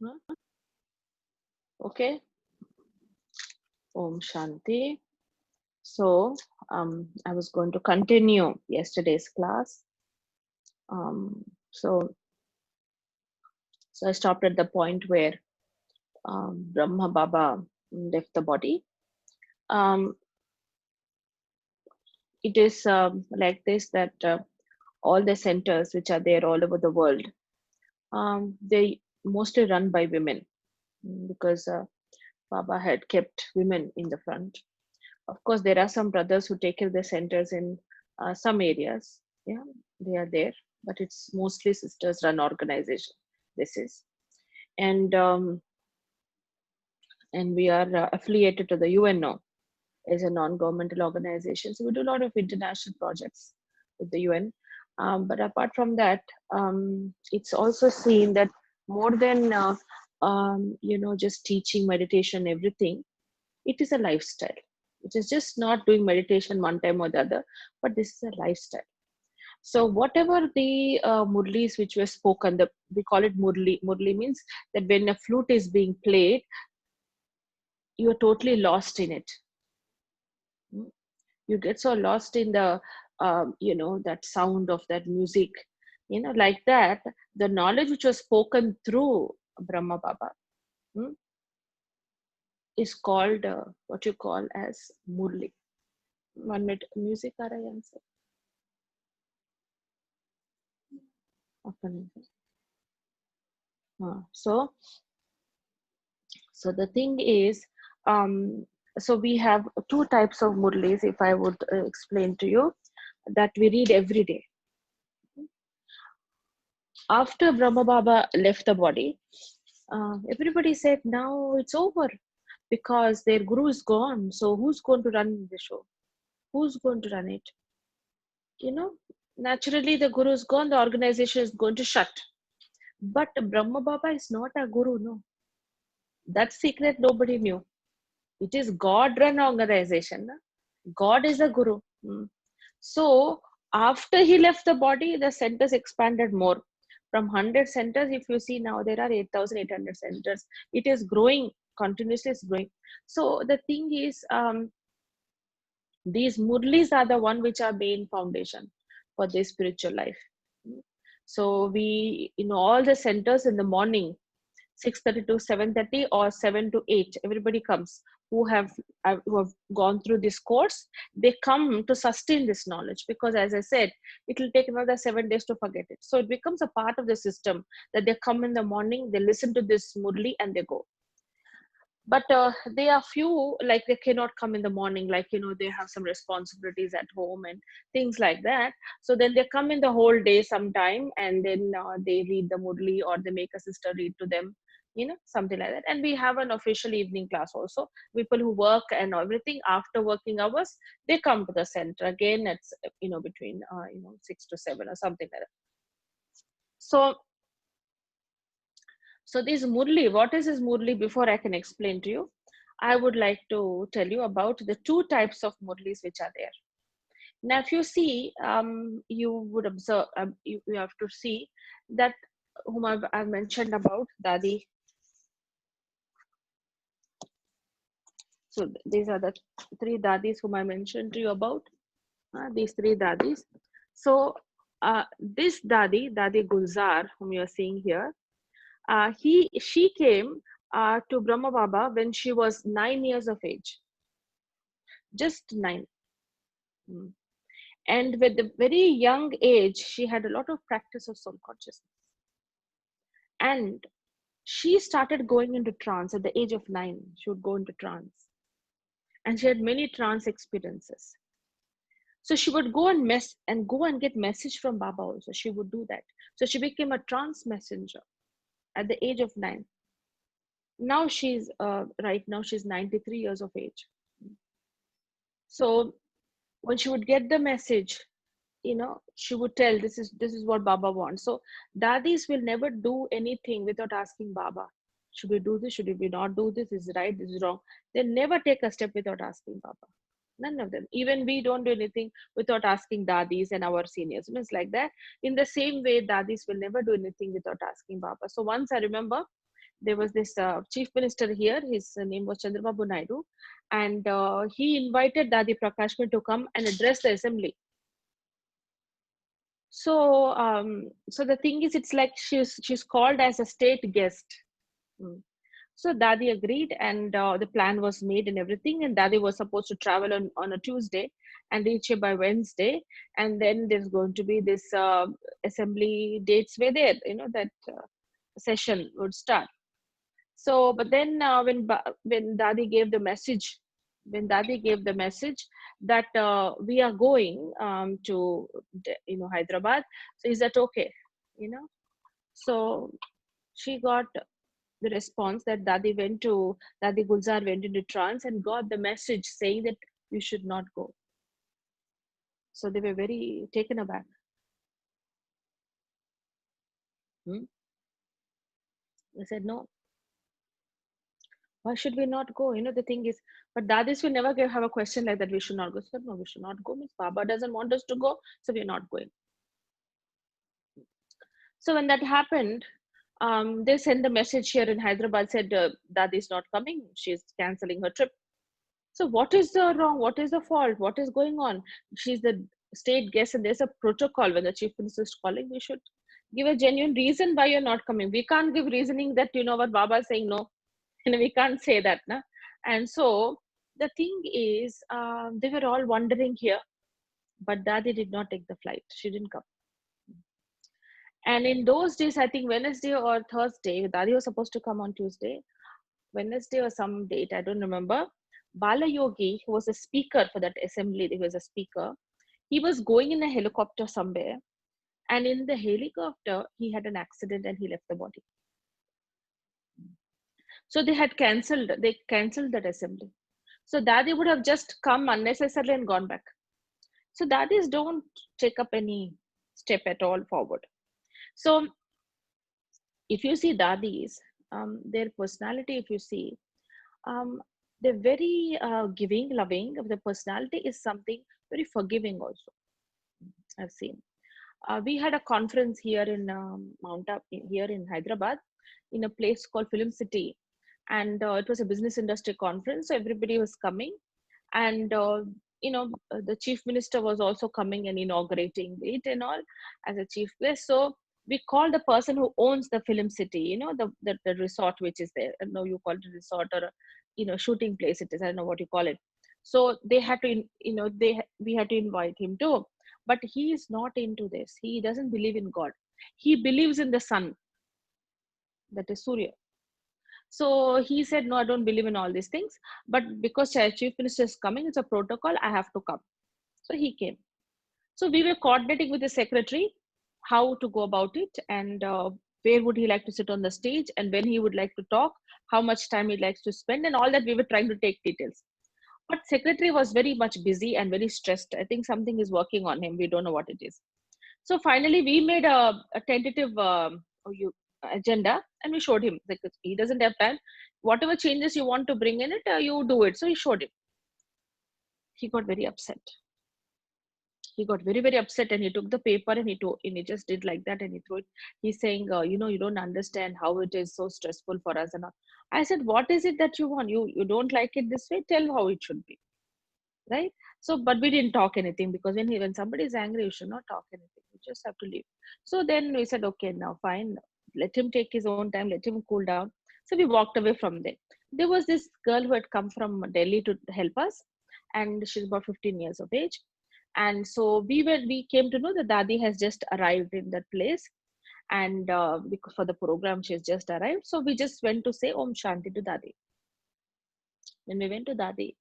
Huh? Okay. Om Shanti. So I was going to continue yesterday's class. Um, so, so I stopped at the point where Brahma Baba left the body. Um, it is like this that all the centers which are there all over the world, they mostly run by women because Baba had kept women in the front. Of course, there are some brothers who take care of the centers in some areas. Yeah, they are there, but it's mostly sisters run organization. This is, and and we are affiliated to the UNO as a non-governmental organization. So we do a lot of international projects with the UN. But apart from that, it's also seen that more than just teaching meditation, everything, it is a lifestyle. It is just not doing meditation one time or the other, but this is a lifestyle. So whatever the murlis which were spoken, we call it murli. Murli means that when a flute is being played, you are totally lost in it. You get so lost in the that sound of that music, like that. The knowledge which was spoken through Brahma Baba hmm, is called what you call as murli. 1 minute, music aa raha hai yahan se. So the thing is, so we have two types of murlis, if I would explain to you, that we read every day. After Brahma Baba left the body, everybody said now it's over because their guru is gone. So who's going to run the show? Who's going to run it? Naturally the guru is gone, the organization is going to shut. But Brahma Baba is not a guru, no. That secret nobody knew. It is God run organization. Na? God is a guru. So after he left the body, the centers expanded more. From 100 centers, if you see now, there are 8,800 centers. It is growing, continuously it's growing. So the thing is, these murlis are the one which are main foundation for this spiritual life. So we, in all the centers in the morning, 6:30 to 7:30 or 7 to 8, everybody comes who have gone through this course. They come to sustain this knowledge because, as I said, it will take another 7 days to forget it. So it becomes a part of the system that they come in the morning, they listen to this murli and they go. But they are few, like they cannot come in the morning, like they have some responsibilities at home and things like that. So then they come in the whole day sometime, and then they read the murli or they make a sister read to them, something like that. And we have an official evening class also. People who work and everything after working hours, they come to the center again. It's between 6 to 7 or something like that. So this murli, what is this murli? Before I can explain to you, I would like to tell you about the two types of murlis which are there. Now, if you see, you would observe, you have to see that whom I've mentioned about Dadi. So these are the three Dadis whom I mentioned to you about. These three Dadis. So this Dadi Gulzar, whom you are seeing here, she came to Brahma Baba when she was 9 years of age, just 9. And with the very young age, she had a lot of practice of soul consciousness. And she started going into trance at the age of 9. She would go into trance. And she had many trance experiences. So she would go and get message from Baba also. She would do that. So she became a trance messenger at the age of 9. Now she's right now she's 93 years of age. So when she would get the message, she would tell, this is what Baba wants. So Dadis will never do anything without asking Baba. Should we do this? Should we not do this? Is it right? This is wrong. They never take a step without asking Baba. None of them. Even we don't do anything without asking Dadis and our seniors. It's like that. In the same way, Dadis will never do anything without asking Baba. So once I remember, there was this chief minister here. His name was Chandrababu Naidu, and he invited Dadi Prakashman to come and address the assembly. So the thing is, it's like she's called as a state guest. Mm. So Dadi agreed, and the plan was made and everything. And Dadi was supposed to travel on a Tuesday and reach here by Wednesday. And then there's going to be this assembly dates were there, that session would start. So, but then when Dadi gave the message, that we are going to Hyderabad, so is that okay? So she got the response that Dadi Gulzar went into trance and got the message saying that you should not go. So they were very taken aback. They said, no, why should we not go? The thing is, but Dadis will never have a question like that. We should not go. So, no, we should not go. Means Baba doesn't want us to go, so we're not going. So when that happened, they sent the message here in Hyderabad, said Dadi is not coming. She's canceling her trip. So what is the wrong? What is the fault? What is going on? She's the state guest, and there's a protocol. When the chief minister is calling, we should give a genuine reason why you're not coming. We can't give reasoning that what Baba is saying no. We can't say that, na? And so the thing is, they were all wondering here, but Dadi did not take the flight. She didn't come. And in those days, I think Wednesday or Thursday, Dadi was supposed to come on Tuesday, Wednesday or some date, I don't remember. Bala Yogi, who was a speaker for that assembly, he was a speaker. He was going in a helicopter somewhere, and in the helicopter, he had an accident and he left the body. So they canceled that assembly. So Dadi would have just come unnecessarily and gone back. So Dadis don't take up any step at all forward. So if you see Dadis, their personality, if you see, they're very giving, loving. The personality is something very forgiving also. I've seen. We had a conference here in Mount Up, here in Hyderabad, in a place called Film City. And it was a business industry conference. So everybody was coming. And, the chief minister was also coming and inaugurating it and all as a chief guest. So we called the person who owns the Film City, the resort which is there. I know you call it a resort or a, shooting place it is. I don't know what you call it. So they had to, we had to invite him too. But he is not into this. He doesn't believe in God. He believes in the sun, that is Surya. So he said, no, I don't believe in all these things. But because chief minister is coming, it's a protocol, I have to come. So he came. So we were coordinating with the secretary how to go about it, and where would he like to sit on the stage, and when he would like to talk, how much time he likes to spend, and all that we were trying to take details. But secretary was very much busy and very stressed. I think something is working on him. We don't know what it is. So finally, we made a tentative agenda, and we showed him. Like, he doesn't have time. Whatever changes you want to bring in it, you do it. So he showed him. He got very upset. He got very, very upset, and he took the paper and he just did like that and he threw it. He's saying, you don't understand how it is so stressful for us. And all. I said, what is it that you want? You don't like it this way? Tell how it should be. Right? So, but we didn't talk anything, because when somebody is angry, you should not talk anything. You just have to leave. So then we said, okay, now fine. Let him take his own time. Let him cool down. So we walked away from there. There was this girl who had come from Delhi to help us, and she's about 15 years of age. And so we came to know that Dadi has just arrived in that place, and because for the program she's just arrived. So we just went to say Om Shanti to Dadi. When we went to Dadi,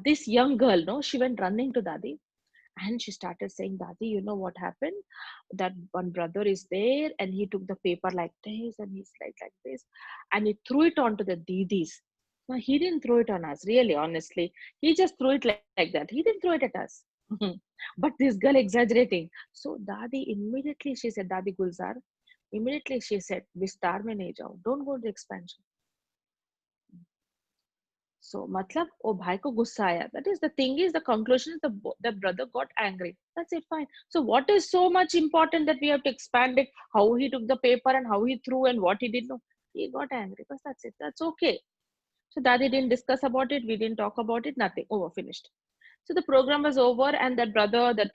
this young girl, no, she went running to Dadi, and she started saying, Dadi, you know what happened? That one brother is there, and he took the paper like this, and he's like this, and he threw it onto the Didis. No, he didn't throw it on us, really, honestly. He just threw it like that. He didn't throw it at us. But this girl exaggerating. So Dadi immediately, she said, Dadi Gulzar, immediately she said, Vistar mein nahi jao. Don't go to the expansion. So, matlab, oh bhai ko gussa aaya. That is, the thing is, the conclusion is the brother got angry. That's it, fine. So, what is so much important that we have to expand it? How he took the paper and how he threw and what he did? No. He got angry because that's it. That's okay. So Dadi didn't discuss about it. We didn't talk about it. Nothing. Over. Finished. So the program was over, and that brother, that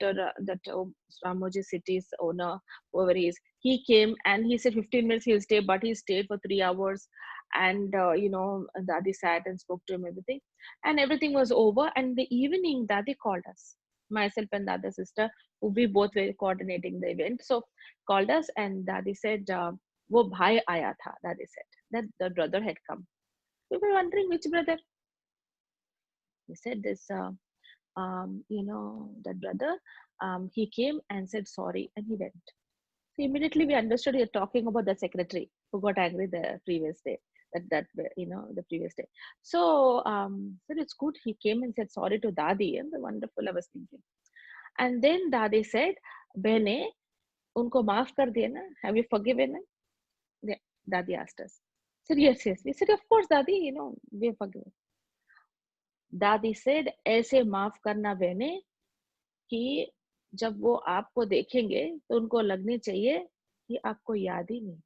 Ramoji City's owner, whoever he is, he came and he said 15 minutes he'll stay, but he stayed for 3 hours. And Dadi sat and spoke to him, everything was over. And in the evening, Dadi called us, myself and the other sister, who we both were coordinating the event. So called us, and Dadi said, "वो भाई आया था." Dadi said that the brother had come. We were wondering which brother. He said this. That brother, he came and said sorry, and he went. So immediately we understood you're talking about the secretary who got angry the previous day. The previous day. So said it's good. He came and said sorry to Dadi, and the wonderful. I was thinking, and then Dadi said, "Bene, unko maaf kar diya na? Have you forgiven him?" Yeah, Dadi asked us. Said yes, yes. We said of course, Dadi. We have forgiven. Dadi said, "ऐसे माफ करना बहने कि जब वो आपको देखेंगे तो उनको लगनी चाहिए कि आपको याद ही नहीं.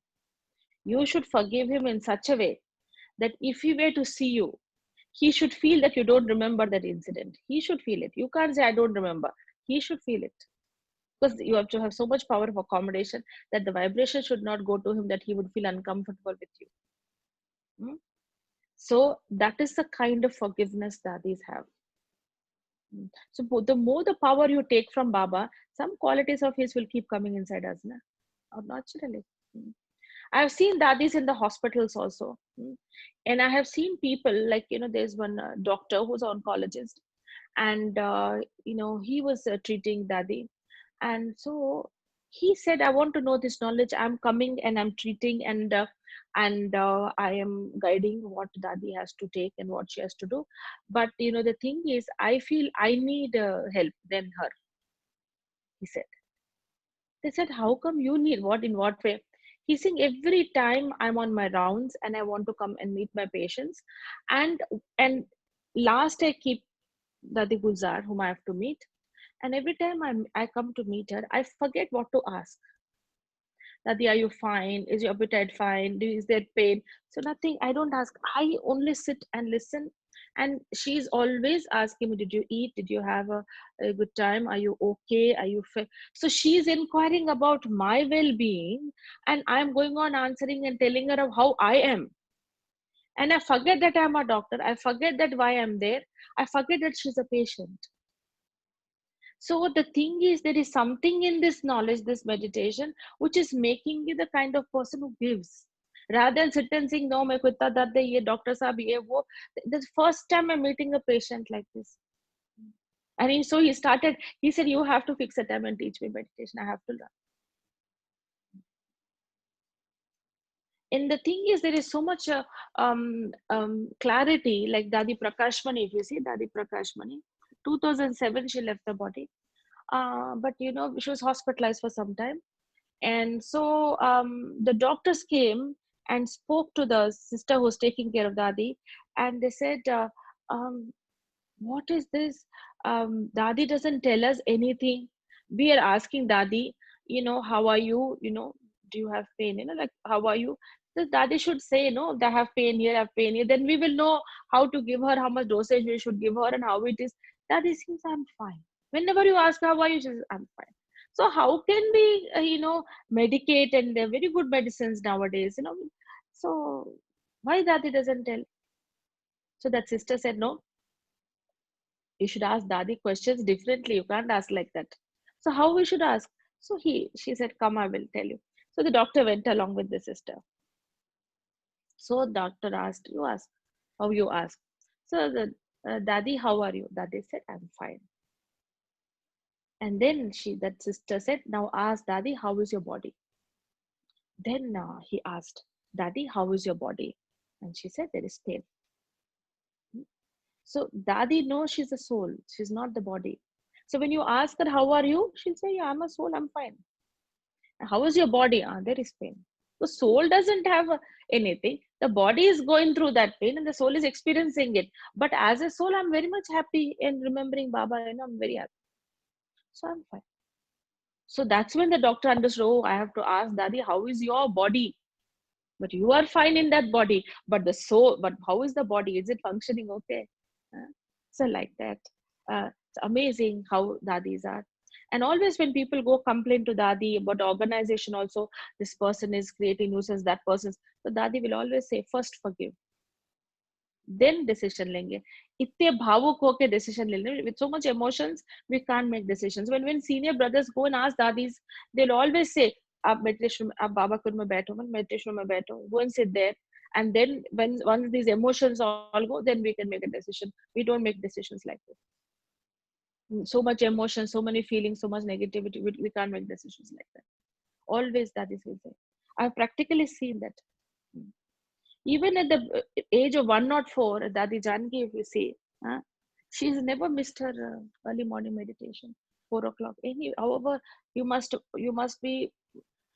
You should forgive him in such a way that if he were to see you, he should feel that you don't remember that incident. He should feel it. You can't say, I don't remember. He should feel it. Because you have to have so much power of accommodation that the vibration should not go to him that he would feel uncomfortable with you." Hmm? So that is the kind of forgiveness that these have. So the more the power you take from Baba, some qualities of his will keep coming inside us, na? Or naturally. Mm. I've seen dadis in the hospitals also. And I have seen people like, there's one doctor who's an oncologist, and, he was treating Dadi. And so he said, I want to know this knowledge. I'm coming and I'm treating, and I am guiding what Dadi has to take and what she has to do. But, the thing is, I feel I need help than her, he said. They said, how come you need what, in what way? He's saying, every time I'm on my rounds and I want to come and meet my patients, and and last I keep Dadi Gulzar, whom I have to meet, and every time I come to meet her, I forget what to ask. Dadi, are you fine? Is your appetite fine? Is there pain? So nothing, I don't ask. I only sit and listen. And she's always asking me, did you eat? Did you have a good time? Are you okay? Are you fit? So she's inquiring about my well-being, and I'm going on answering and telling her of how I am. And I forget that I'm a doctor. I forget that why I'm there. I forget that she's a patient. So the thing is, there is something in this knowledge, this meditation, which is making you the kind of person who gives. Rather than sit and saying, no, मैं कुत्ता दर्द है, ये doctor साहब ये वो. The first time I'm meeting a patient like this. And so he started, he said, you have to fix a time and teach me meditation. I have to learn. And the thing is, there is so much clarity, like Dadi Prakashmani, if you see Dadi Prakashmani, 2007, she left the body. But she was hospitalized for some time. And so the doctors came and spoke to the sister who was taking care of Dadi, and they said, um, what is this? Dadi doesn't tell us anything. We are asking Dadi, how are you? Do you have pain? Like, how are you? The Dadi should say, no, they have pain here, have pain here. Then we will know how to give her, how much dosage we should give her, and how it is. Dadi says, I'm fine. Whenever you ask her, how are you? She says, I'm fine. So how can we, medicate? And they're very good medicines nowadays, So why Dadi doesn't tell? So that sister said, no, you should ask Dadi questions differently. You can't ask like that. So how we should ask? So she said, come, I will tell you. So the doctor went along with the sister. So doctor asked, you ask, how you ask. So the Dadi, how are you? Dadi said, I'm fine. And then that sister said, now ask Dadi, how is your body? Then he asked, Dadi, how is your body? And she said, there is pain. So Dadi knows she's a soul. She's not the body. So when you ask her, how are you? She'll say, yeah, I'm a soul, I'm fine. How is your body? There is pain. The soul doesn't have anything. The body is going through that pain and the soul is experiencing it. But as a soul, I'm very much happy in remembering Baba, I'm very happy. So I'm fine. So that's when the doctor understood, oh, I have to ask Dadi, how is your body? but you are fine in that body, but the soul, but how is the body, is it functioning okay? Uh, so like that, it's amazing how dadis are. And always when people go complain to dadi about the organization also, this person is creating nuisance, that person's, so dadi will always say first forgive, then decision lenge. इतने भावुक होके decision ले लें, with so much emotions we can't make decisions. When senior brothers go and ask dadis, they'll always say आप meditation, आप बाबा कुंड में बैठो, मैं meditation में बैठो, go and sit there. And then when once these emotions all go, then we can make a decision. We don't make decisions like this. So much emotion, so many feelings, so much negativity, we can't make decisions like that. Always dadis will say. I've practically seen that. Even at the age of 104, Dadi Janki, if you see, she's never missed her early morning meditation, 4 o'clock. However, you must be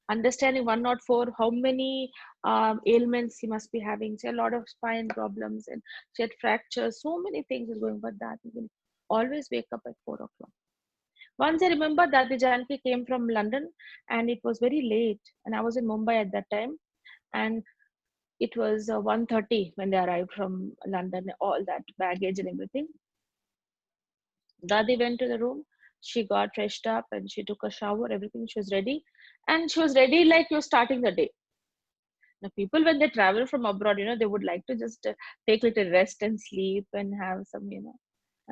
understanding 104, how many ailments she must be having. She had a lot of spine problems and she had fractures, so many things is going, but that will always wake up at 4 o'clock. Once I remember Dadi Janki came from London and it was very late, and I was in Mumbai at that time. And it was 1:30 when they arrived from London, all that baggage and everything. Dadi went to the room, she got freshed up and she took a shower, everything, she was ready. And she was ready like you're starting the day. Now, people, when they travel from abroad, they would like to just take little rest and sleep and have some,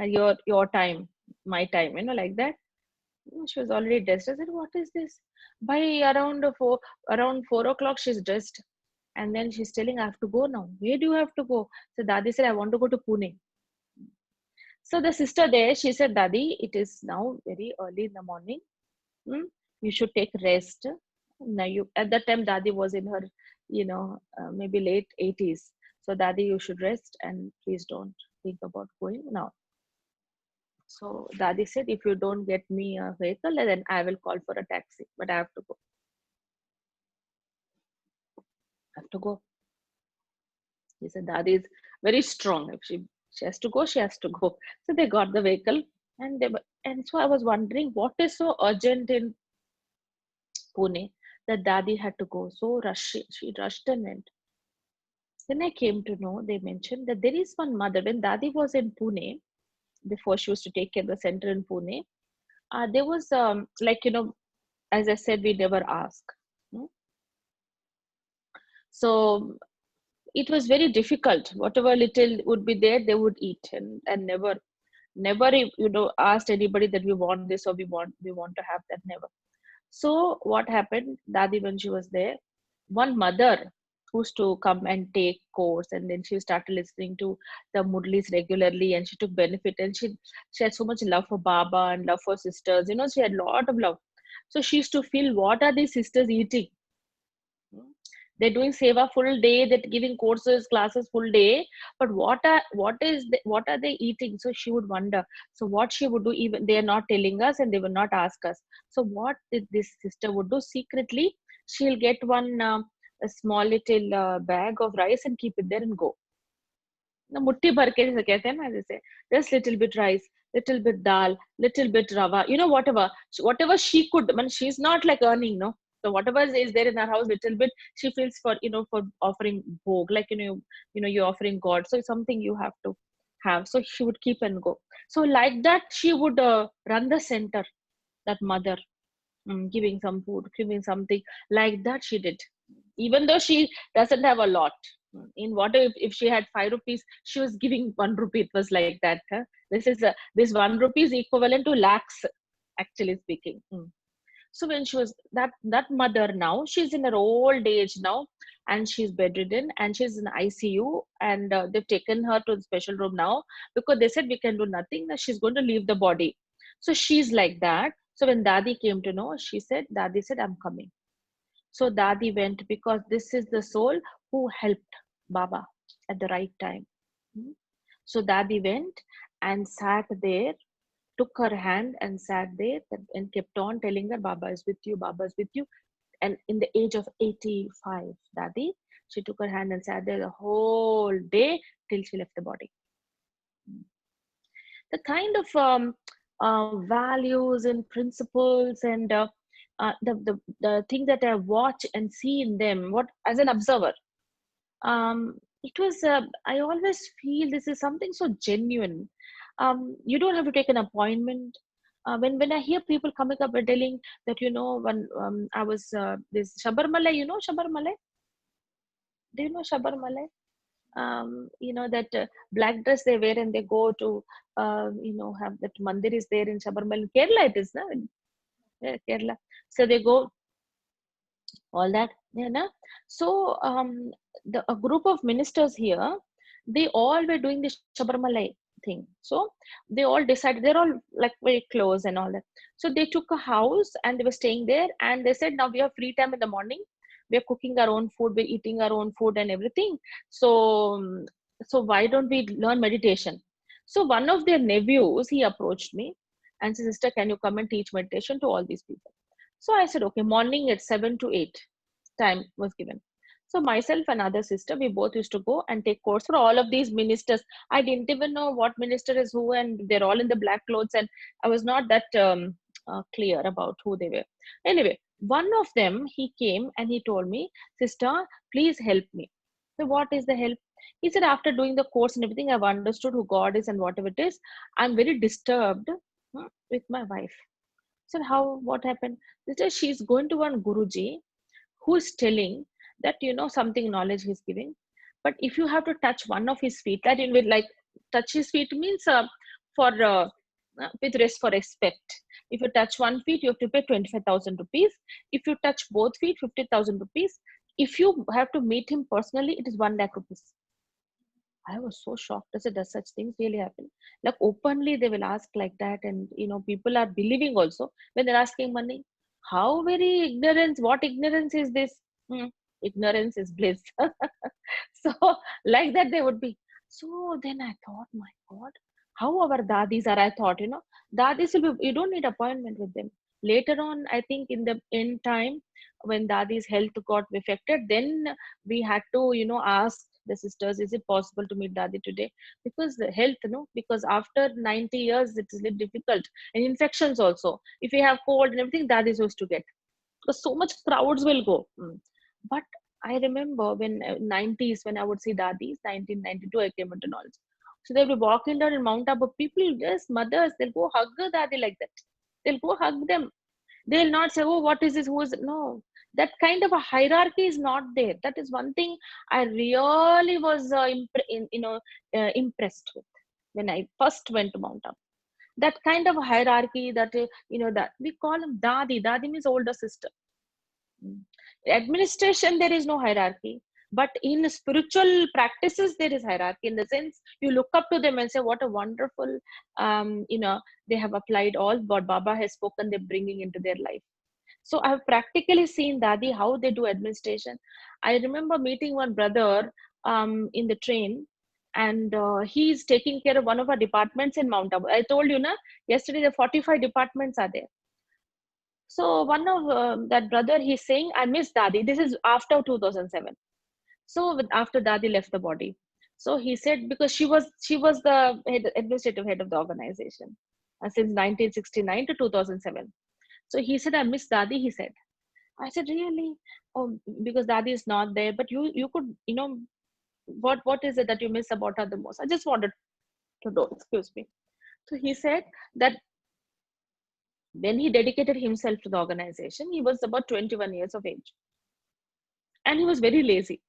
your time, my time, like that. She was already dressed. I said, "What is this?" By around 4 o'clock, she's dressed. And then she's telling, "I have to go now." "Where do you have to go?" So Dadi said, "I want to go to Pune." So the sister there, she said, "Dadi, it is now very early in the morning. Hmm? You should take rest." Now at that time, Dadi was in her, maybe late 80s. So Dadi, you should rest and please don't think about going now. So Dadi said, "If you don't get me a vehicle, then I will call for a taxi. But I have to go. I have to go." He said, "Dadi is very strong. If she has to go, she has to go." So they got the vehicle, and so I was wondering what is so urgent in Pune that Dadi had to go. So she rushed and went. Then I came to know, they mentioned that there is one mother, when Dadi was in Pune, before she was to take care of the center in Pune, there was as I said, we never ask. Hmm? So it was very difficult. Whatever little would be there, they would eat, and never asked anybody that we want this or we want to have that. Never. So what happened, Dadi, when she was there, one mother used to come and take course, and then she started listening to the Murlis regularly, and she took benefit, and she had so much love for Baba and love for sisters. She had a lot of love. So she used to feel, what are these sisters eating? They're doing seva full day, they're giving courses, classes full day, but what are they eating? So she would wonder. So what she would do, even they are not telling us and they will not ask us. So what did this sister would do secretly? She'll get one a small little bag of rice and keep it there and go. ना मुट्ठी भर के जैसे कहते हैं ना, जैसे just little bit rice, little bit dal, little bit rava, whatever she could. I mean, she's not like earning, no. So whatever is there in her house, little bit she feels for for offering bhog, like you're offering God, so it's something you have to have. So she would keep and go. So like that, she would run the center. That mother, giving some food, giving something like that she did, even though she doesn't have a lot. In what if she had 5 rupees, she was giving 1 rupee. It was like that. Huh? This 1 rupee is equivalent to lakhs, actually speaking. So when she was that mother, now she's in her old age now, and she's bedridden and she's in ICU, and they've taken her to the special room now because they said we can do nothing. That she's going to leave the body. So she's like that. So when Dadi came to know, Dadi said, "I'm coming." So Dadi went because this is the soul who helped Baba at the right time. Hmm. So Dadi went and sat there, took her hand and sat there and kept on telling her, "Baba is with you, Baba is with you." And in the age of 85, Dadi, she took her hand and sat there the whole day till she left the body. The kind of values and principles and the thing that I watch and see in them, what as an observer, it was I always feel this is something so genuine. You don't have to take an appointment. When I hear people coming up and telling that, when I was this Shabarmala, Shabarmala, do you know Shabarmala? That black dress they wear and they go to have that mandir is there in Shabarmala, Kerala it is, na? Yeah, Kerala. So they go all that, so a group of ministers here, they all were doing the Shabarmala thing. So they all decided, they're all like very close and all that. So they took a house and they were staying there, and they said, now we have free time in the morning, we're cooking our own food, we're eating our own food and everything. So why don't we learn meditation? So one of their nephews, he approached me and said, sister, can you come and teach meditation to all these people? So I said, okay, morning at 7 to 8 time was given. So myself and other sister, we both used to go and take course for all of these ministers. I didn't even know what minister is who, and they're all in the black clothes, and I was not that clear about who they were. Anyway, one of them, he came and he told me, sister, please help me. So what is the help? He said, after doing the course and everything, I've understood who God is and whatever it is. I'm very disturbed with my wife. So how, what happened? Sister, she's going to one Guruji who is telling that, something knowledge he's giving. But if you have to touch one of his feet, that in with like touch his feet means for with rest for respect. If you touch one feet, you have to pay 25,000 rupees. If you touch both feet, 50,000 rupees. If you have to meet him personally, it is 1 lakh rupees. I was so shocked. I said, does such things really happen? Like openly they will ask like that, and people are believing also when they're asking money. How very ignorance, what ignorance is this? Hmm. Ignorance is bliss. So like that they would be. So then I thought, my God, how our dadis are, I thought, dadis will be, you don't need appointment with them. Later on, I think in the end time, when dadi's health got affected, then we had to, ask the sisters, is it possible to meet dadi today? Because the health, because after 90 years, it is a little difficult. And infections also. If you have cold and everything, dadi is used to get. Because so much crowds will go. But I remember when 90s, when I would see dadis, 1992, I came into knowledge. So they'll be walking down in Mount Abu. People, just mothers, they'll go hug the dadi like that. They'll go hug them. They'll not say, oh, what is this? Who is it? No. That kind of a hierarchy is not there. That is one thing I really was impressed with when I first went to Mount Abu. That kind of hierarchy, that that we call them dadi. Dadi means older sister. Administration, there is no hierarchy, but in spiritual practices there is hierarchy, in the sense you look up to them and say, what a wonderful they have applied all what Baba has spoken, they're bringing into their life. So I have practically seen dadi how they do administration. I remember meeting one brother in the train, and he's taking care of one of our departments in Mount Abu. I told you, yesterday the 45 departments are there. So one of that brother, he's saying, I miss Dadi. This is after 2007. So after Dadi left the body. So he said, because she was the administrative head of the organization since 1969 to 2007. So he said, I miss Dadi, he said. I said, really? Oh, because Dadi is not there. But you could, what is it that you miss about her the most? I just wanted to know, excuse me. So he said that when he dedicated himself to the organization, he was about 21 years of age. And he was very lazy.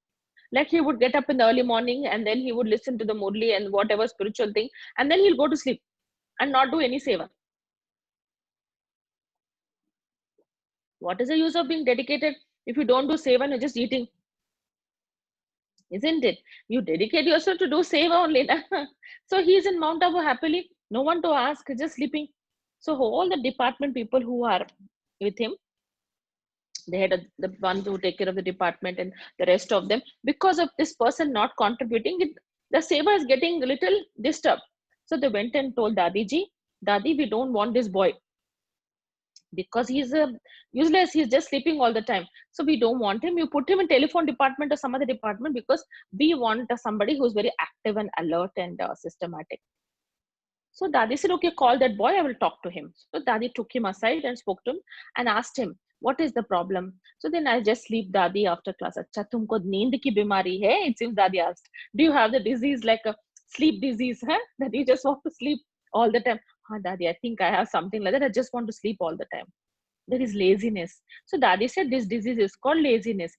Like he would get up in the early morning and then he would listen to the Murli and whatever spiritual thing, and then he'll go to sleep and not do any seva. What is the use of being dedicated if you don't do seva and you're just eating? Isn't it? You dedicate yourself to do seva only. So he's in Mount Abu happily, no one to ask, just sleeping. So all the department people who are with him, the head of the ones who take care of the department and the rest of them, because of this person not contributing it, the seva is getting a little disturbed. So they went and told Dadi ji, Dadi, we don't want this boy because he's useless, he's just sleeping all the time, so we don't want him. You put him in telephone department or some other department, because we want somebody who's very active and alert and systematic. So Dadi said, okay, call that boy, I will talk to him. So Dadi took him aside and spoke to him and asked him, what is the problem? So then I just sleep Dadi after class. Acha, tumko neend ki bimari hai? It seems Dadi asked. Do you have the disease like a sleep disease? Huh? That you just want to sleep all the time? Haan, Dadi, I think I have something like that. I just want to sleep all the time. There is laziness. So Dadi said this disease is called laziness.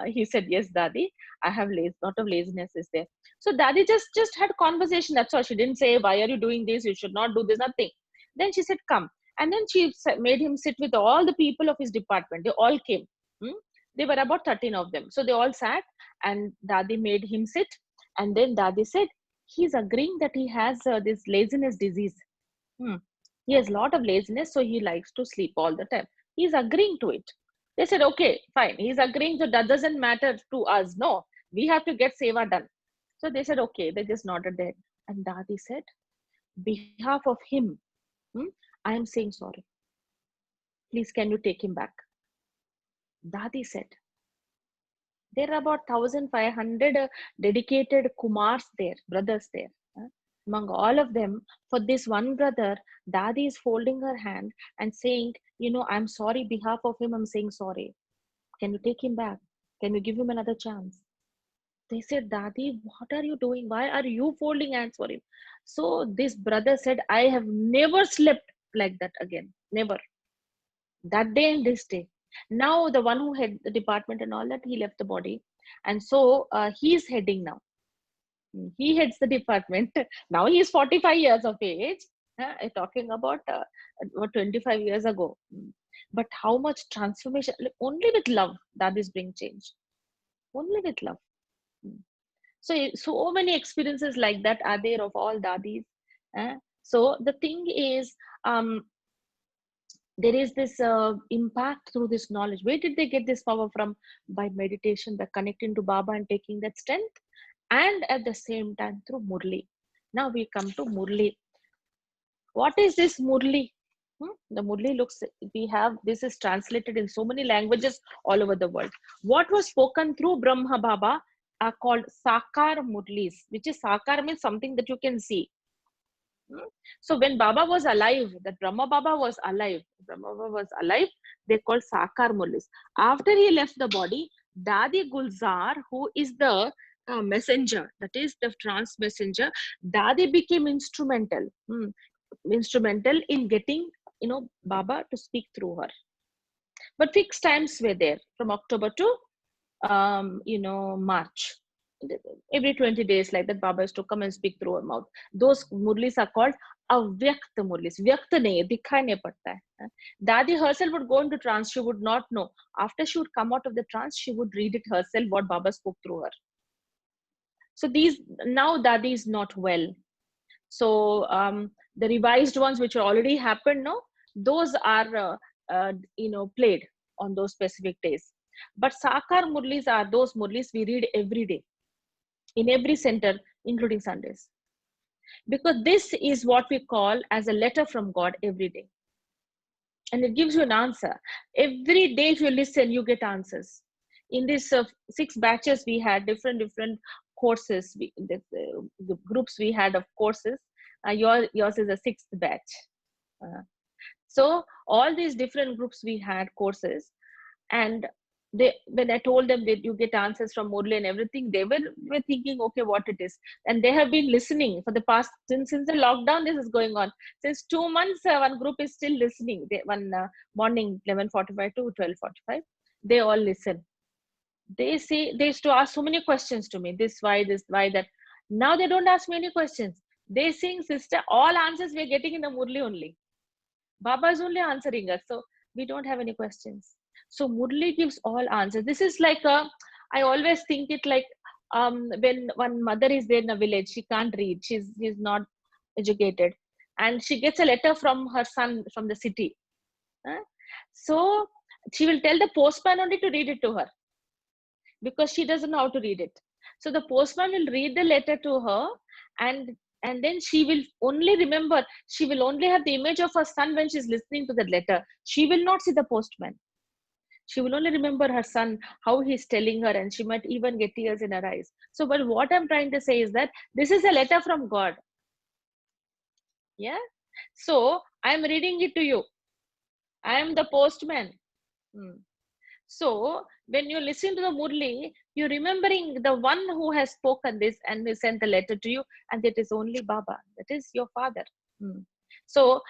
He said, yes, Dadi, I have lot of laziness is there. So Dadi just had conversation. That's all. She didn't say, why are you doing this? You should not do this, nothing. Then she said, come. And then she made him sit with all the people of his department. They all came. Hmm? There were about 13 of them. So they all sat and Dadi made him sit. And then Dadi said, he's agreeing that he has this laziness disease. Hmm. He has a lot of laziness, so he likes to sleep all the time. He's agreeing to it. They said, okay, fine. He's agreeing, so that doesn't matter to us. No, we have to get seva done. So they said, okay. They just nodded their head. And Dadi said, behalf of him, I am saying sorry. Please, can you take him back? Dadi said, there are about 1,500 dedicated Kumars there, brothers there. Among all of them, for this one brother, Dadi is folding her hand and saying, I'm sorry, behalf of him, I'm saying sorry. Can you take him back? Can you give him another chance? They said, Dadi, what are you doing? Why are you folding hands for him? So this brother said, I have never slept like that again. Never. That day and this day. Now the one who had the department and all that, he left the body. And so he's heading now. He heads the department. Now he is 45 years of age. Talking about 25 years ago. But how much transformation, like, only with love, that is bring change. Only with love. So many experiences like that are there of all dadis. So the thing is, there is this impact through this knowledge. Where did they get this power from? By meditation, by connecting to Baba and taking that strength, and at the same time through Murli. Now we come to Murli. What is this Murli? The Murli we have, this is translated in so many languages all over the world. What was spoken through Brahma Baba are called Sakar Murlis, which is Sakar means something that you can see. So when Baba was alive, that Brahma Baba was alive, they called Sakar Murlis. After he left the body, Dadi Gulzar, who is the messenger, that is the trans messenger, Dadi became instrumental in getting Baba to speak through her. But fixed times were there from October to March. Every 20 days like that, Baba is to come and speak through her mouth. Those murlis are called avyakt murlis. Vyakt nahi, dikhai nahi padta hai. Dadi herself would go into trance. She would not know. After she would come out of the trance, she would read it herself what Baba spoke through her. So now Dadi is not well. So the revised ones which already happened, those are played on those specific days. But Sakar Murlis are those Murlis we read every day in every center, including Sundays. Because this is what we call as a letter from God every day. And it gives you an answer. Every day if you listen, you get answers. In these 6 batches, we had different courses, the groups we had of courses. Yours is a 6th batch. So all these different groups we had courses, and when I told them that you get answers from Murli and everything, they were thinking, okay, what it is. And they have been listening for the past, since the lockdown, this is going on. Since 2 months, one group is still listening. One morning, 11:45 to 12:45, they all listen. They used to ask so many questions to me. This, why, that. Now they don't ask me any questions. They sing, sister, all answers we're getting in the Murli only. Baba is only answering us. So we don't have any questions. So Murli gives all answers. This is like I always think it like when one mother is there in a village, she can't read. She's not educated. And she gets a letter from her son from the city. So she will tell the postman only to read it to her, because she doesn't know how to read it. So the postman will read the letter to her, and then she will only remember, she will only have the image of her son when she's listening to the letter. She will not see the postman. She will only remember her son, how he's telling her, and she might even get tears in her eyes. So, but what I'm trying to say is that this is a letter from God. Yeah. So I'm reading it to you. I am the postman. Hmm. So when you listen to the Murli, you're remembering the one who has spoken this and who sent the letter to you, and that is only Baba. That is your father. Hmm. So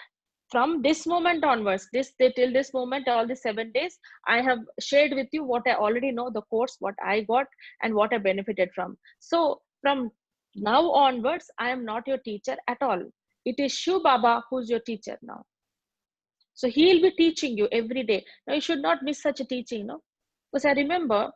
from this moment onwards, till this moment, all the 7 days, I have shared with you what I already know, the course, what I got, and what I benefited from. So from now onwards, I am not your teacher at all. It is Shiv Baba who's your teacher now. So he'll be teaching you every day. Now you should not miss such a teaching, no? Because I remember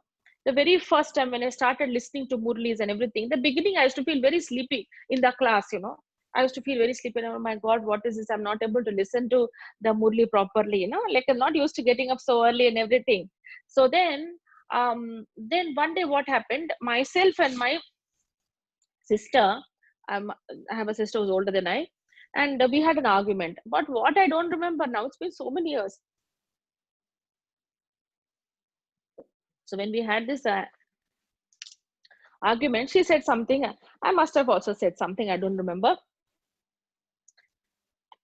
the very first time when I started listening to Murlis and everything, in the beginning I used to feel very sleepy in the class, you know. I used to feel very sleepy. And, oh my God, what is this? I'm not able to listen to the Murli properly, you know. Like I'm not used to getting up so early and everything. So then one day what happened? Myself and my sister, um, I have a sister who's older than I, and we had an argument. But what I don't remember now, it's been so many years. So when we had this argument, she said something. I must have also said something. I don't remember.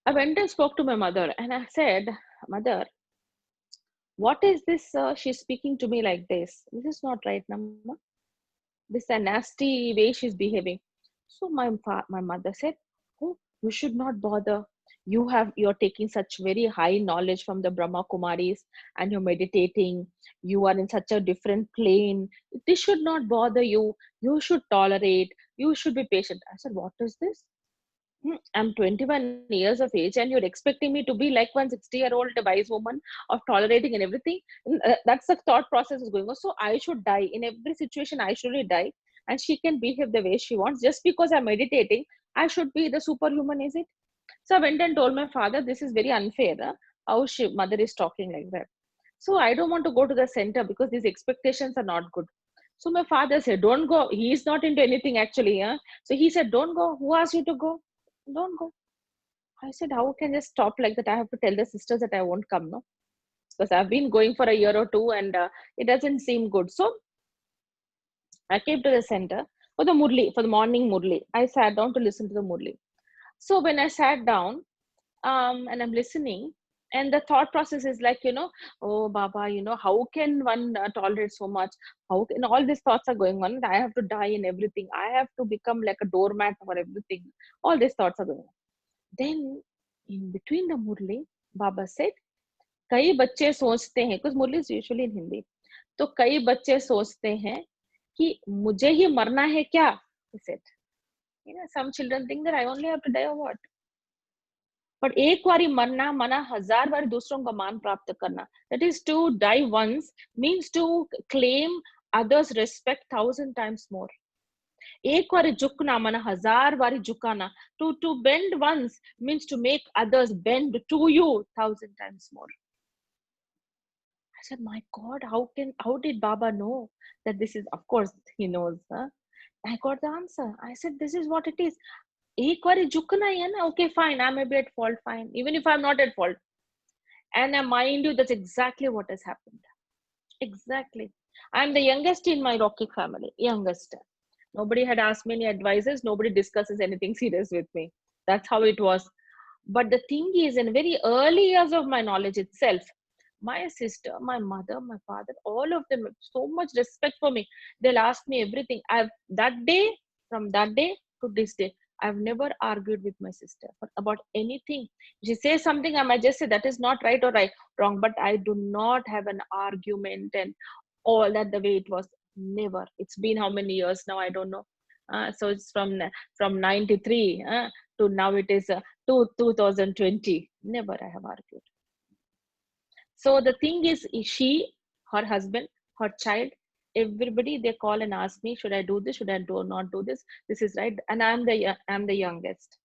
I went and spoke to my mother, and I said, "Mother, what is this? She's speaking to me like this. This is not right, Namma. This is a nasty way she's behaving." So my mother said, "Oh, you should not bother. You're taking such very high knowledge from the Brahma Kumaris, and you're meditating. You are in such a different plane. This should not bother you. You should tolerate. You should be patient." I said, "What is this? I'm 21 years of age, and you're expecting me to be like one 60-year-old wise woman of tolerating and everything." That's the thought process is going on. So I should die in every situation. I should really die, and she can behave the way she wants just because I'm meditating. I should be the superhuman, is it? So I went and told my father, "This is very unfair. How mother is talking like that." So I don't want to go to the center because these expectations are not good. So my father said, "Don't go." He is not into anything actually. So he said, "Don't go. Who asked you to go? Don't go." I said, "How can I just stop like that? I have to tell the sisters that I won't come, no?" Because I've been going for a year or two, and it doesn't seem good. So I came to the center for the Murli, for the morning Murli. I sat down to listen to the Murli. So when I sat down, and I'm listening, and the thought process is like, "Oh, Baba, how can one tolerate so much? How can all these thoughts are going on? I have to die in everything. I have to become like a doormat for everything." All these thoughts are going on. Then in between the Murli, Baba said, "कई बच्चे सोचते हैं," because Murli is usually in Hindi, तो कई बच्चे सोचते हैं कि मुझे ही मरना है क्या? He said, some children think that I only have to die or what? पर एक बारी मरना मना 1000 बार दूसरों का मान प्राप्त करना. That is to die once means to claim others' respect 1,000 times more. एक बारी झुकना मना 1000 बारी झुकाना. To bend once means to make others bend to you 1,000 times more. I said, "My God, how did Baba know that this is?" Of course, he knows. Huh? I got the answer. I said, "This is what it is. एक बारी झुकना ही है ना. Okay, fine. I may be at fault. Fine. Even if I'm not at fault." And I mind you, that's exactly what has happened. Exactly. I'm the youngest in my Rocky family. Youngest. Nobody had asked me any advices. Nobody discusses anything serious with me. That's how it was. But the thing is, in very early years of my knowledge itself, my sister, my mother, my father, all of them have so much respect for me. They'll ask me everything. From that day to this day, I've never argued with my sister about anything. If she says something, I might just say that is not right or wrong, but I do not have an argument and all that the way it was. Never. It's been how many years now? I don't know. So it's from 93 to now it is to 2020. Never I have argued. So the thing is, she, her husband, her child, everybody they call and ask me, "Should I do this? Should I do not do this? This is right." And I'm the youngest.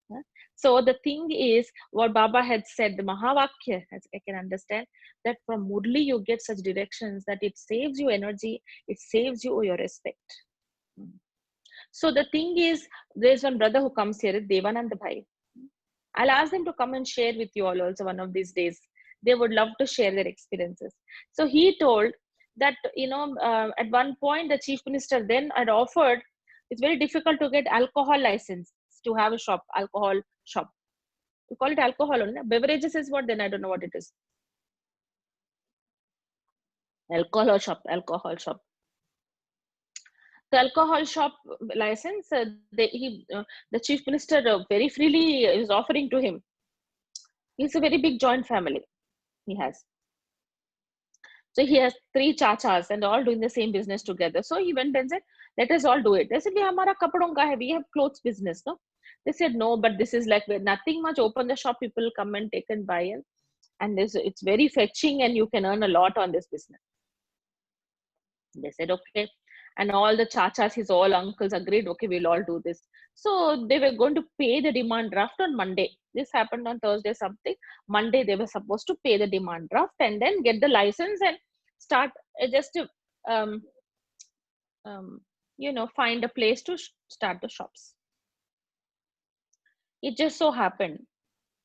So the thing is, what Baba had said, the Mahavakya, as I can understand, that from Murli you get such directions that it saves you energy, it saves you your respect. So the thing is, there's one brother who comes here, Devanand Bhai. I'll ask them to come and share with you all also one of these days. They would love to share their experiences. So he told that, at one point, the chief minister then had offered, it's very difficult to get alcohol license to have a shop, alcohol shop. We call it alcohol only. Beverages is what? Then I don't know what it is. Alcohol shop. The alcohol shop license, the chief minister very freely is offering to him. He's a very big joint family. He has. So he has three chachas and all doing the same business together. So he went and said, let us all do it. They said, "Hamara kapadon ka hai, we have clothes business, no?" They said, no, but this is like nothing much. Open the shop, people come and take and buy it. And it's very fetching and you can earn a lot on this business. They said, okay. And all the chachas, his all uncles agreed, okay, we'll all do this. So they were going to pay the demand draft on Monday. This happened on Thursday something. Monday, they were supposed to pay the demand draft and then get the license and start just to, find a place to start the shops. It just so happened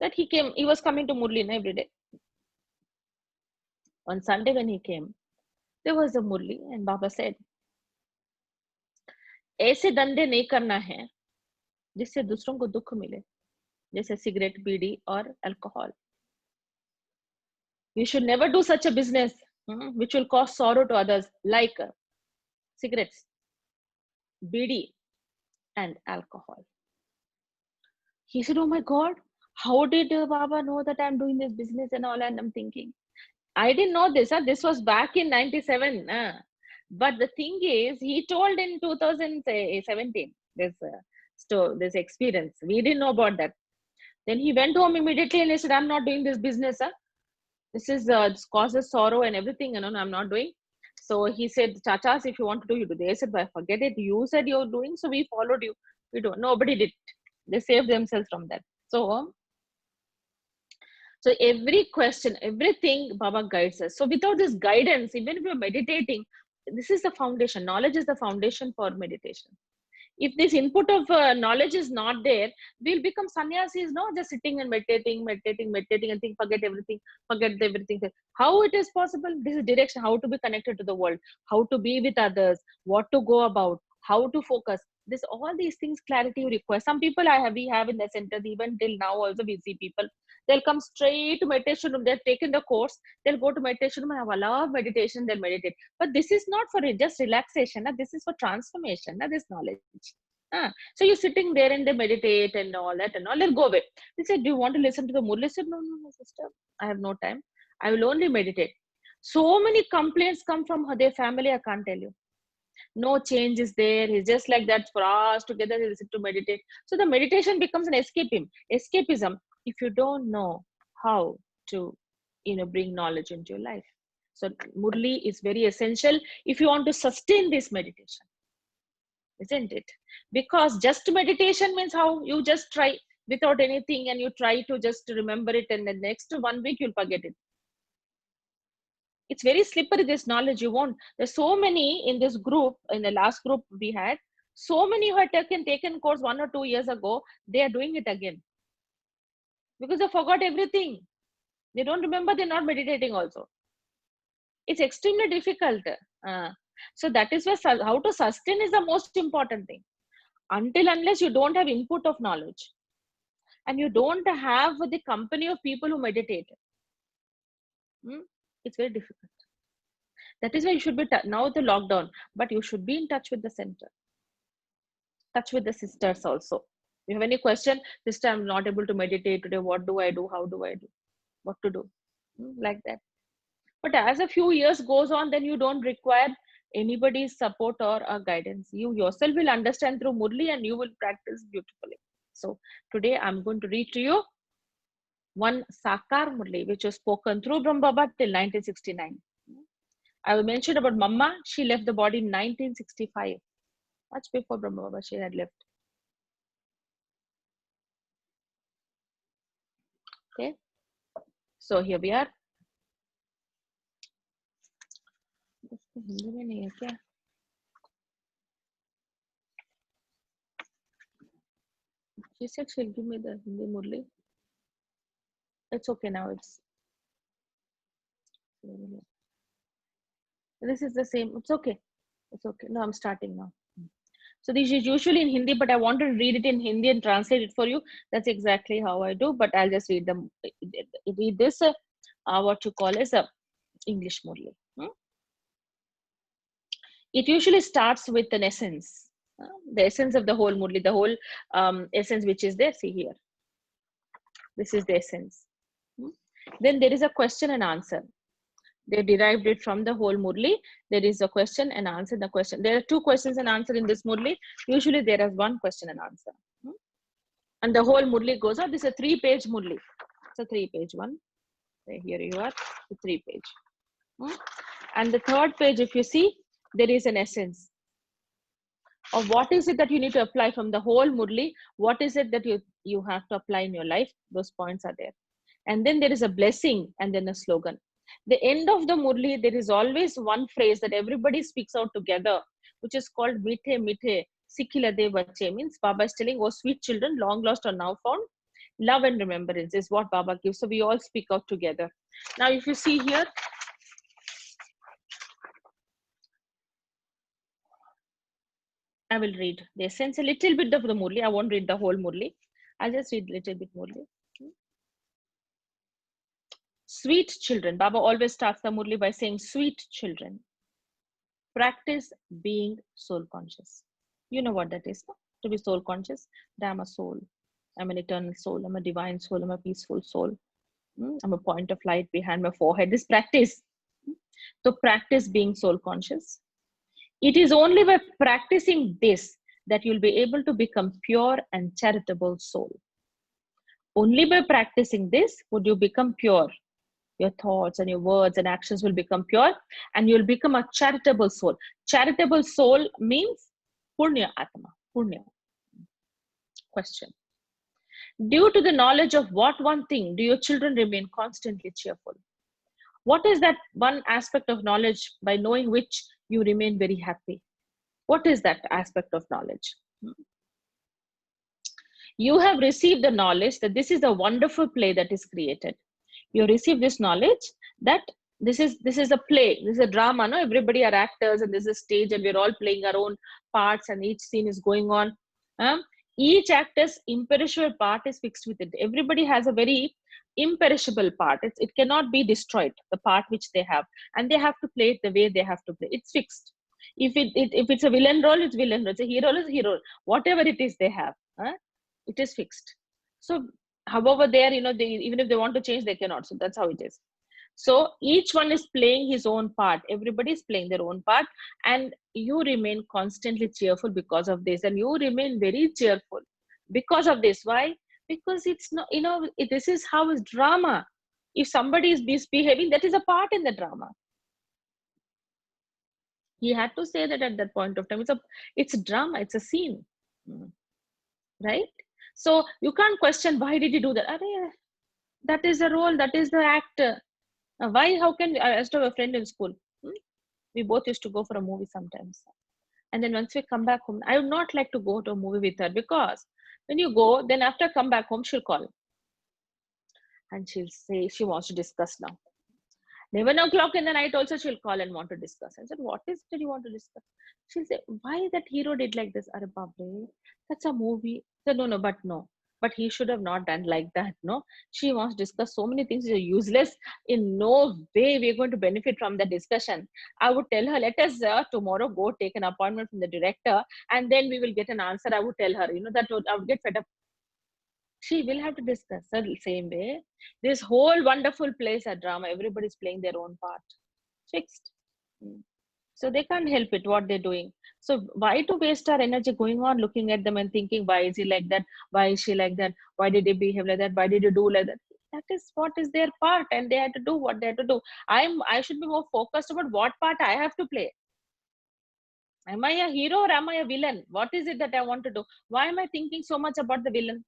that he was coming to Murli every day. On Sunday when he came, there was a Murli and Baba said, ऐसे धंधे नहीं करना है जिससे दूसरों को दुख मिले, जैसे सिगरेट, बीड़ी और alcohol. You should never do such a business which will cause sorrow to others, like cigarettes, BD, and alcohol. He said, oh my God, how did Baba know that I'm doing this business and all? And I'm thinking, I didn't know this. This was back in 97. But the thing is, he told in 2017, this experience. We didn't know about that. Then he went home immediately and he said, I'm not doing this business. This causes sorrow and everything, I'm not doing. So he said, chachas, if you want to do, you do. They said, but forget it. You said you're doing, so we followed you. We don't. Nobody did. They saved themselves from that. So every question, everything Baba guides us. So without this guidance, even if you're meditating, this is the foundation. Knowledge is the foundation for meditation. If this input of knowledge is not there, we'll become sannyasis, no? Just sitting and meditating and think, forget everything. How it is possible? This is direction, how to be connected to the world, how to be with others, what to go about, how to focus. All these things, clarity you require. Some people we have in the centers, even till now also we see people, they'll come straight to meditation room. They've taken the course, they'll go to meditation room and have a lot of meditation, they'll meditate. But this is not for just relaxation. This is for transformation, this knowledge. So you're sitting there and they meditate and all that and all, they'll go away. They said, do you want to listen to the Murli? I said, no, sister, I have no time. I will only meditate. So many complaints come from their family, I can't tell you. No change is there. He's just like that for hours together. He'll sit to meditate. So the meditation becomes an escapism if you don't know how to, bring knowledge into your life. So Murli is very essential if you want to sustain this meditation, isn't it? Because just meditation means how you just try without anything and you try to just remember it, and the next 1 week you'll forget it. It's very slippery, this knowledge. You won't. There's so many in this group, in the last group we had, so many who had taken course 1 or 2 years ago, they are doing it again. Because they forgot everything. They don't remember, they're not meditating also. It's extremely difficult. So that is where how to sustain is the most important thing. Unless you don't have input of knowledge and you don't have the company of people who meditate, it's very difficult. That is why you should be now the lockdown, but you should be in touch with the center, touch with the sisters also. If you have any question, sister, I'm not able to meditate today, what do I do, how do I do, what to do, like that. But as a few years goes on, then you don't require anybody's support or guidance. You yourself will understand through Murli and you will practice beautifully. So today I'm going to read to you one Sakar Murli, which was spoken through Brahma Baba till 1969. I will mention about Mama. She left the body in 1965. Much before Brahma Baba she had left. Okay. So here we are. Hindi में नहीं है क्या? She said she'll give me the Hindi Murli. It's okay now. This is the same. It's okay. It's okay. No, I'm starting now. So this is usually in Hindi, but I want to read it in Hindi and translate it for you. That's exactly how I do. But I'll just read them. Read this. What you call as a English Murli. It usually starts with an essence, the essence of the whole Murli, the whole essence which is there. See here, this is the essence. Then there is a question and answer. They derived it from the whole Murli. There is a question and answer. The question, there are two questions and answer in this Murli. Usually there is one question and answer. And the whole Murli goes on. This is a 3-page Murli. It's a 3-page one. Here you are, the 3-page. And the 3rd page, if you see, there is an essence of what is it that you need to apply from the whole Murli. What is it that you have to apply in your life? Those points are there. And then there is a blessing and then a slogan. The end of the Murli, there is always one phrase that everybody speaks out together, which is called Mithe Mithe Sikhila De Bache. Means Baba is telling, oh sweet children, long lost or now found, love and remembrance is what Baba gives. So we all speak out together. Now if you see here, I will read the essence, a little bit of the Murli. I won't read the whole Murli. I'll just read a little bit Murli. Sweet children. Baba always starts the Murli by saying, sweet children, practice being soul conscious. You know what that is, no? To be soul conscious. That I'm a soul. I'm an eternal soul. I'm a divine soul. I'm a peaceful soul. I'm a point of light behind my forehead. This practice. So practice being soul conscious. It is only by practicing this that you'll be able to become pure and charitable soul. Only by practicing this would you become pure. Your thoughts and your words and actions will become pure and you'll become a charitable soul. Charitable soul means Punya Atma. Punya. Question. Due to the knowledge of what one thing do your children remain constantly cheerful? What is that one aspect of knowledge by knowing which you remain very happy? What is that aspect of knowledge? You have received the knowledge that this is a wonderful play that is created. You receive this knowledge that this is a play, this is a drama. No, everybody are actors and this is a stage and we're all playing our own parts and each scene is going on. Each actor's imperishable part is fixed with it. Everybody has a very imperishable part. It cannot be destroyed, the part which they have, and they have to play it the way they have to play. It's fixed. If it's a villain role, it's villain role. It's a hero role, it's hero. Whatever it is they have, it is fixed. So however there, even if they want to change, they cannot. So that's how it is. So each one is playing his own part. Everybody is playing their own part, and you remain constantly cheerful because of this, and you remain very cheerful because of this. Why? Because it's not, this is how is drama. If somebody is misbehaving, that is a part in the drama. He had to say that at that point of time. It's a drama. It's a scene, right? So you can't question why did he do that. That is a role. That is the actor. Why? How can I used to have a friend in school? We both used to go for a movie sometimes, and then once we come back home, I would not like to go to a movie with her because when you go, then after come back home, she'll call and she'll say she wants to discuss now. 11 o'clock in the night also she'll call and want to discuss. I said, what is it you want to discuss? She'll say, why that hero did like this? Are Babre, that's a movie. I said, no, but he should have not done like that. No, she wants to discuss so many things. You're useless. In no way we're going to benefit from the discussion. I would tell her, let us tomorrow go take an appointment from the director and then we will get an answer. I would tell her, that I would get fed up. She will have to discuss the same way. This whole wonderful place at drama, everybody's playing their own part. Fixed. So they can't help it, what they're doing. So why to waste our energy going on looking at them and thinking, why is he like that? Why is she like that? Why did they behave like that? Why did you do like that? That is what is their part, and they had to do what they had to do. I should be more focused about what part I have to play. Am I a hero or am I a villain? What is it that I want to do? Why am I thinking so much about the villain?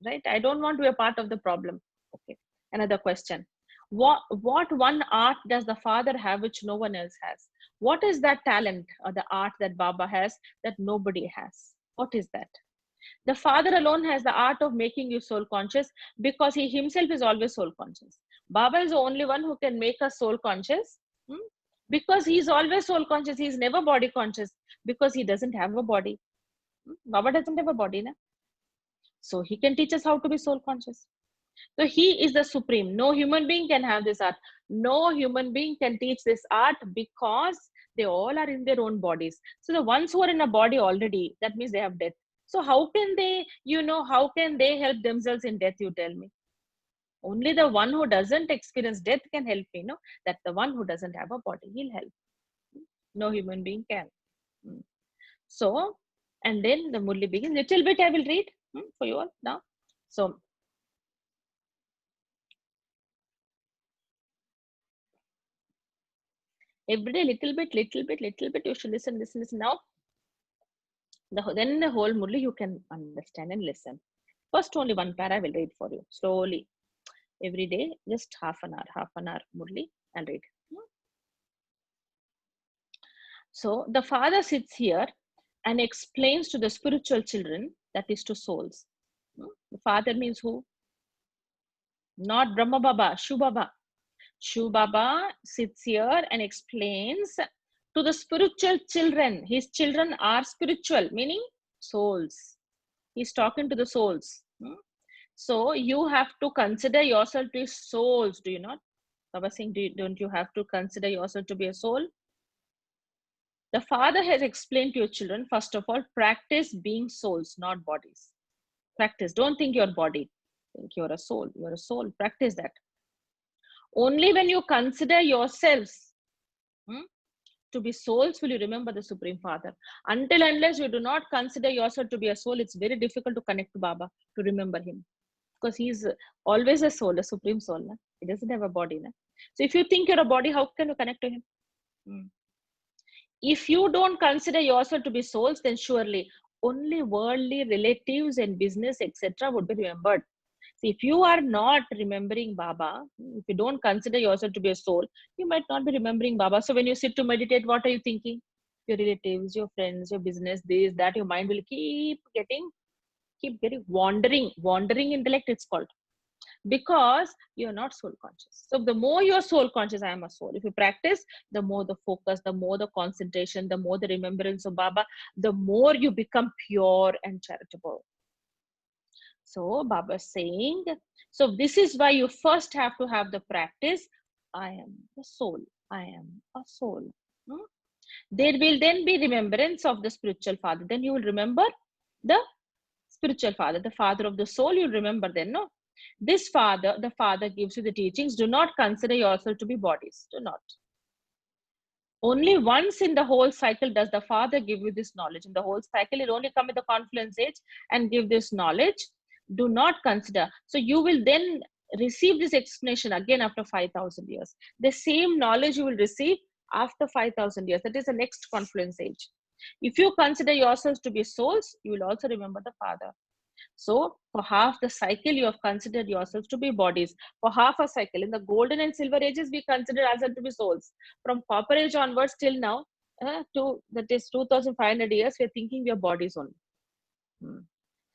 Right? I don't want to be a part of the problem. Okay. Another question. What one art does the father have which no one else has? What is that talent or the art that Baba has that nobody has? What is that? The father alone has the art of making you soul conscious because he himself is always soul conscious. Baba is the only one who can make us soul conscious because he's always soul conscious. He's never body conscious because he doesn't have a body. Baba doesn't have a body, na? So he can teach us how to be soul conscious. So he is the supreme. No human being can have this art. No human being can teach this art because They all are in their own bodies. So the ones who are in a body already, that means they have death. So how can they, how can they help themselves in death, you tell me? Only the one who doesn't experience death can help me, no? That the one who doesn't have a body, he'll help. No human being can. Mm. So, and then the Murli begins. Little bit I will read for you all now. So, every day, little bit, you should listen. Now, then the whole Murli you can understand and listen. First, only one para I will read for you slowly. Every day, just half an hour Murli and read. So, the father sits here and explains to the spiritual children, that is to souls. The father means who? Not Brahma Baba, Shu Baba. Shu Baba sits here and explains to the spiritual children. His children are spiritual, meaning souls. He's talking to the souls. So you have to consider yourself to be souls, do you not? Baba saying, don't you have to consider yourself to be a soul? The father has explained to your children, first of all, practice being souls, not bodies. Practice. Don't think you're body. Think you're a soul. You're a soul. Practice that. Only when you consider yourselves to be souls will you remember the Supreme Father. Until unless you do not consider yourself to be a soul, it's very difficult to connect to Baba, to remember him. Because he's always a soul, a supreme soul. Na? He doesn't have a body. Na? So if you think you're a body, how can you connect to him? If you don't consider yourself to be souls, then surely only worldly relatives and business, etc. would be remembered. So if you are not remembering Baba, if you don't consider yourself to be a soul, you might not be remembering Baba. So when you sit to meditate, what are you thinking? Your relatives, your friends, your business, this, that, your mind will keep getting wandering intellect, it's called. Because you're not soul conscious. So the more you're soul conscious, I am a soul. If you practice, the more the focus, the more the concentration, the more the remembrance of Baba, the more you become pure and charitable. So Baba is saying, so this is why you first have to have the practice. I am the soul. I am a soul. There will then be remembrance of the spiritual father. Then you will remember the spiritual father, the father of the soul. You remember then, no? This father, the father gives you the teachings. Do not consider yourself to be bodies. Do not. Only once in the whole cycle does the father give you this knowledge. In the whole cycle, it only come with the confluence age and give this knowledge. Do not consider. So you will then receive this explanation again after 5,000 years. The same knowledge you will receive after 5,000 years. That is the next confluence age. If you consider yourselves to be souls, you will also remember the father. So for half the cycle, you have considered yourselves to be bodies. For half a cycle, in the golden and silver ages, we consider ourselves to be souls. From copper age onwards till now, to that is 2,500 years, we are thinking we are bodies only.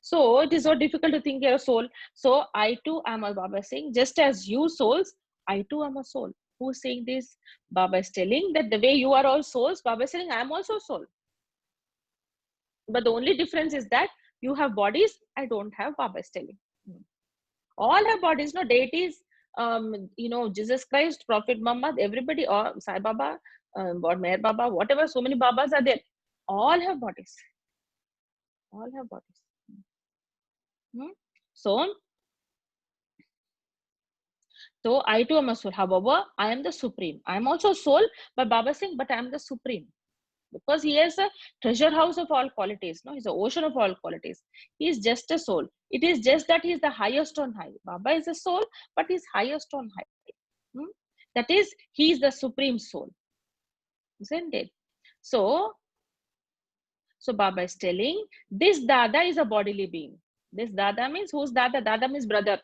So it is so difficult to think you're a soul. So I too am a Baba saying, just as you souls, I too am a soul. Who's saying this? Baba is telling that the way you are all souls, Baba is saying, I am also a soul. But the only difference is that you have bodies, I don't have. Baba is telling. All have bodies, no deities, Jesus Christ, Prophet Muhammad, everybody, or Sai Baba, or Meher Baba, whatever, so many Babas are there. All have bodies. All have bodies. So I too am a soul. However, I am the supreme. I am also a soul, but Baba is saying, but I am the supreme. Because he is a treasure house of all qualities. No, he's an ocean of all qualities. He is just a soul. It is just that he is the highest on high. Baba is a soul, but he's highest on high. That is, he is the supreme soul. Isn't it? So Baba is telling, this Dada is a bodily being. This Dada means, who's Dada? Dada means brother.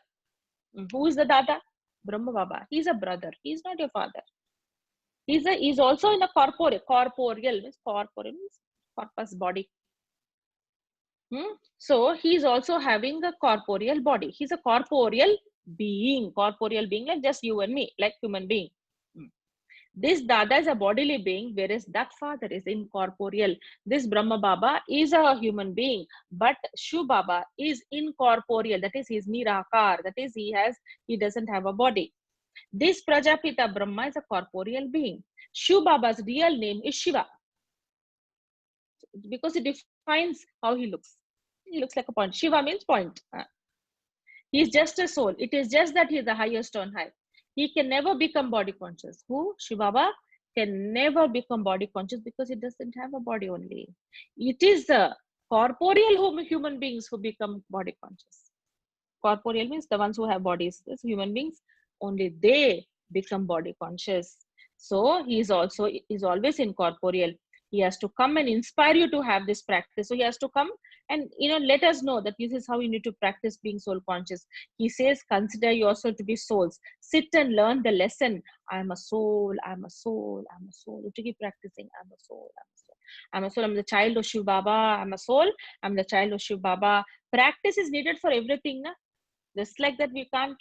Who is the Dada? Brahma Baba. He's a brother. He's not your father. He's also in a corporeal means corpus body. So he's also having a corporeal body. He's a corporeal being like just you and me, like human being. This Dada is a bodily being, whereas that father is incorporeal. This Brahma Baba is a human being, but Shu Baba is incorporeal. That is, he's Nirakar. That is, he doesn't have a body. This Prajapita Brahma is a corporeal being. Shiv Baba's real name is Shiva because it defines how he looks. He looks like a point. Shiva means point. He is just a soul. It is just that he is the highest on high. He can never become body conscious. Who? Shiv Baba can never become body conscious because it doesn't have a body only. It is the corporeal human beings who become body conscious. Corporeal means the ones who have bodies. These human beings, only they become body conscious. So he is always incorporeal. He has to come and inspire you to have this practice. So he has to come and let us know that this is how you need to practice being soul conscious. He says, consider yourself to be souls. Sit and learn the lesson. I'm a soul, I'm a soul, I'm a soul. You have to keep practicing. I'm a soul, I'm a soul. I'm a soul, I'm the child of Shiv Baba. I'm a soul, I'm the child of Shiv Baba. Practice is needed for everything. Na? Just like that, we can't.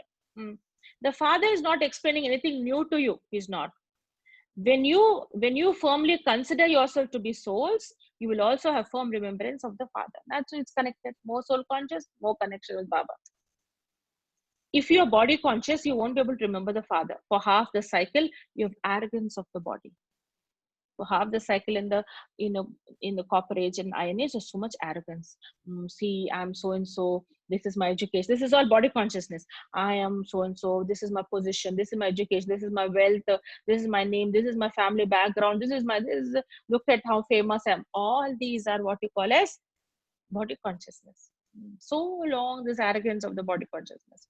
The Father is not explaining anything new to you. He's not. When you firmly consider yourself to be souls, you will also have firm remembrance of the Father. That's why it's connected. More soul conscious, more connection with Baba. If you are body conscious, you won't be able to remember the Father. For half the cycle, you have arrogance of the body. For half the cycle in the copper age and iron age, there's so much arrogance. See, I'm so and so. This is my education. This is all body consciousness. I am so and so. This is my position. This is my education. This is my wealth. This is my name. This is my family background. Look at how famous I am. All these are what you call as body consciousness. So long, this arrogance of the body consciousness.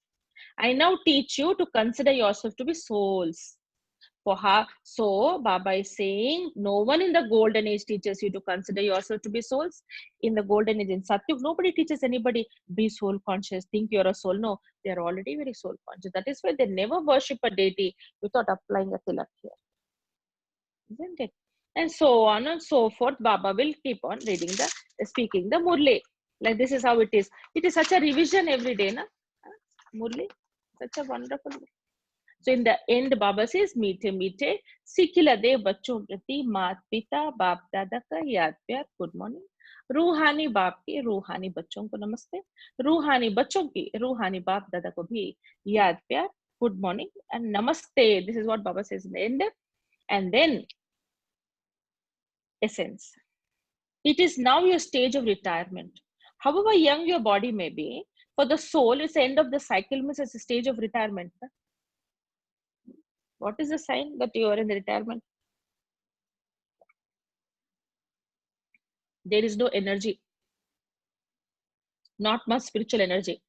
I now teach you to consider yourself to be souls. For her, so Baba is saying, no one in the golden age teaches you to consider yourself to be souls. In the golden age, in Satyug, nobody teaches anybody be soul conscious, think you're a soul. No, they are already very soul conscious. That is why they never worship a deity without applying a tilak here, isn't it? And so on and so forth. Baba will keep on speaking the Murli. Like this is how it is. It is such a revision every day, na? Murli, such a wonderful. So in the end, Baba says, मीठे मीठे सिखिला दे बच्चों प्रति मात पिता बाप दादा का याद प्यार. Good morning. रूहानी बाप के रूहानी बच्चों को नमस्ते. रूहानी बच्चों की रूहानी बाप दादा को भी याद प्यार. Good morning and namaste. This is what Baba says in the end. And then essence. It is now your stage of retirement. However young your body may be, for the soul, it's the end of the cycle, means it's a stage of retirement. What is the sign that you are in the retirement? There is no energy, not much spiritual energy,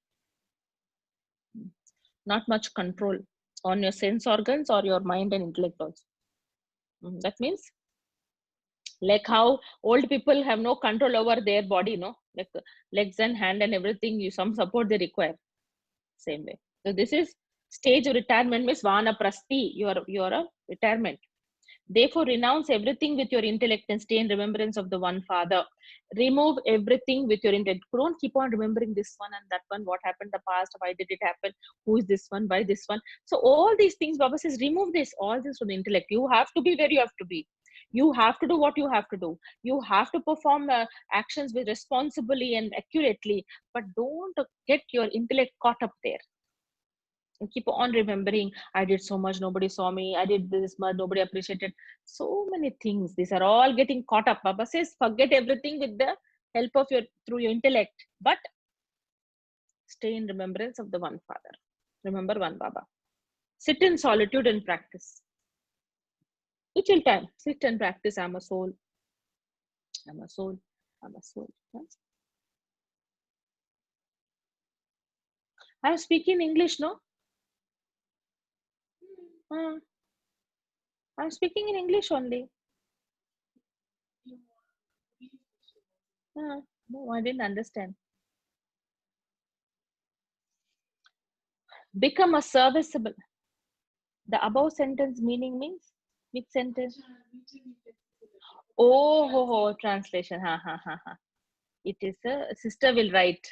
not much control on your sense organs or your mind and intellect also. That means, like how old people have no control over their body, no, like legs and hand and everything, some support they require. Same way. So this is stage of retirement, means vanaprasthi. You are a retirement. Therefore, renounce everything with your intellect and stay in remembrance of the one Father. Remove everything with your intellect. Don't keep on remembering this one and that one, what happened in the past, why did it happen, who is this one, why this one. So all these things, Baba says, remove this, all this from the intellect. You have to be where you have to be. You have to do what you have to do. You have to perform actions with responsibly and accurately, but don't get your intellect caught up there. And keep on remembering, I did so much, nobody saw me, I did this much, nobody appreciated. So many things, these are all getting caught up. Baba says, forget everything with the help of through your intellect, but stay in remembrance of the one Father. Remember one Baba. Sit in solitude and practice. Little time, sit and practice. I'm a soul, I'm a soul, I'm a soul. I'm speaking English, no? I'm speaking in English only. No, I didn't understand. Become a serviceable. The above sentence meaning means? Which sentence? Oh, translation. Ha. It is a sister will write.